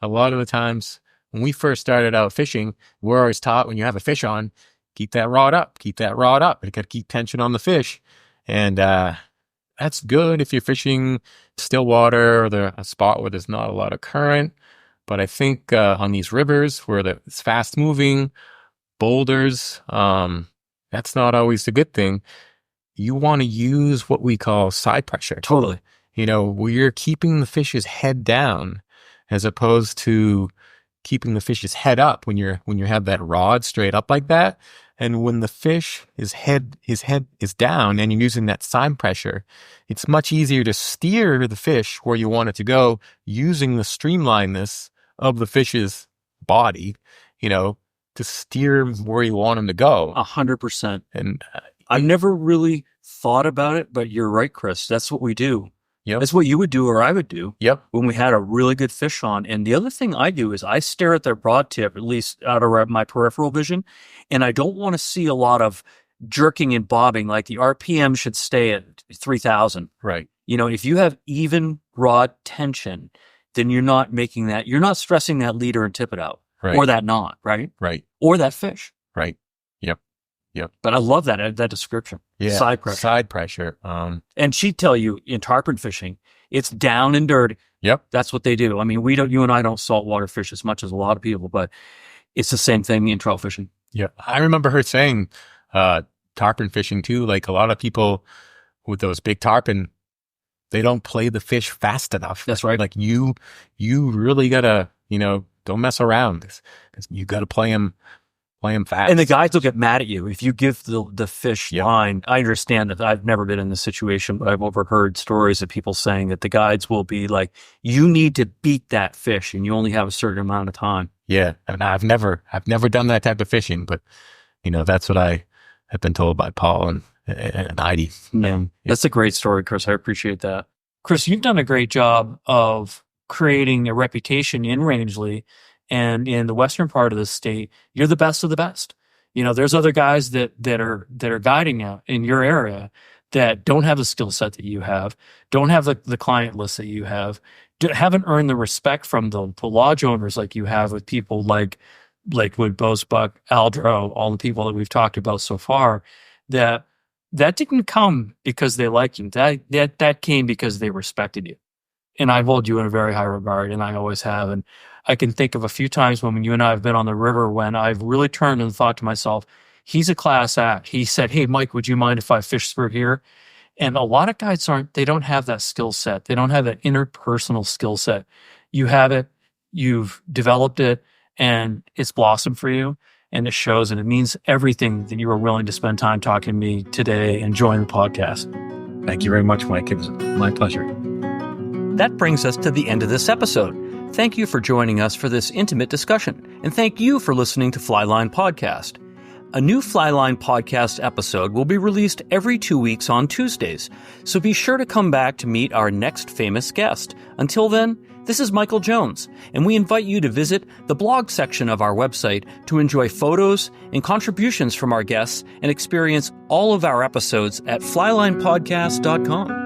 a lot of the times when we first started out fishing, we're always taught when you have a fish on, keep that rod up, keep that rod up. You got to keep tension on the fish. And that's good if you're fishing still water or a spot where there's not a lot of current. But I think on these rivers where it's fast moving, boulders, that's not always a good thing. You want to use what we call side pressure. Totally. Where you're keeping the fish's head down as opposed to keeping the fish's head up when you have that rod straight up like that. And when the fish, his head is down and you're using that side pressure, it's much easier to steer the fish where you want it to go using the streamlinedness of the fish's body, to steer where you want him to go. 100%. And I've never really thought about it, but you're right, Kris. That's what we do. Yep. That's what you would do or I would do. Yep. When we had a really good fish on. And the other thing I do is I stare at their broad tip, at least out of my peripheral vision, and I don't want to see a lot of jerking and bobbing. Like the RPM should stay at 3,000. Right. If you have even rod tension, then you're not stressing that leader and tip it out. Right. Or that knot, right? Right. Or that fish. Right. Yep. But I love that description. Yeah. Side pressure. Side pressure. And she'd tell you in tarpon fishing, it's down and dirty. Yep. That's what they do. I mean, you and I don't saltwater fish as much as a lot of people, but it's the same thing in trout fishing. Yeah. I remember her saying, tarpon fishing too, like a lot of people with those big tarpon, they don't play the fish fast enough. That's right. Like you really gotta, don't mess around. You gotta play them fast. And the guys will get mad at you if you give the fish Yep. line. I understand that I've never been in this situation, but I've overheard stories of people saying that the guides will be like, you need to beat that fish and you only have a certain amount of time. Yeah. And I've never done that type of fishing, but that's what I have been told by Paul and Heidi. Yeah. That's a great story, Kris. I appreciate that. Kris, you've done a great job of creating a reputation in Rangeley and in the western part of the state. You're the best of the best. There's other guys that are guiding out in your area that don't have the skill set that you have, don't have the client list that you have, haven't earned the respect from the lodge owners like you have with people like Lakewood, Bosebuck, Aldro, all the people that we've talked about so far. That didn't come because they liked you. That came because they respected you. And I hold you in a very high regard, and I always have. And I can think of a few times when you and I have been on the river when I've really turned and thought to myself, he's a class act. He said, hey, Mike, would you mind if I fish through here? And a lot of guides they don't have that skill set. They don't have that interpersonal skill set. You have it, you've developed it, and it's blossomed for you. And it shows, and it means everything that you were willing to spend time talking to me today and join the podcast. Thank you very much, Mike. It was my pleasure. That brings us to the end of this episode. Thank you for joining us for this intimate discussion, and thank you for listening to Flyline Podcast. A new Flyline Podcast episode will be released every 2 weeks on Tuesdays, so be sure to come back to meet our next famous guest. Until then, this is Michael Jones, and we invite you to visit the blog section of our website to enjoy photos and contributions from our guests and experience all of our episodes at flylinepodcast.com.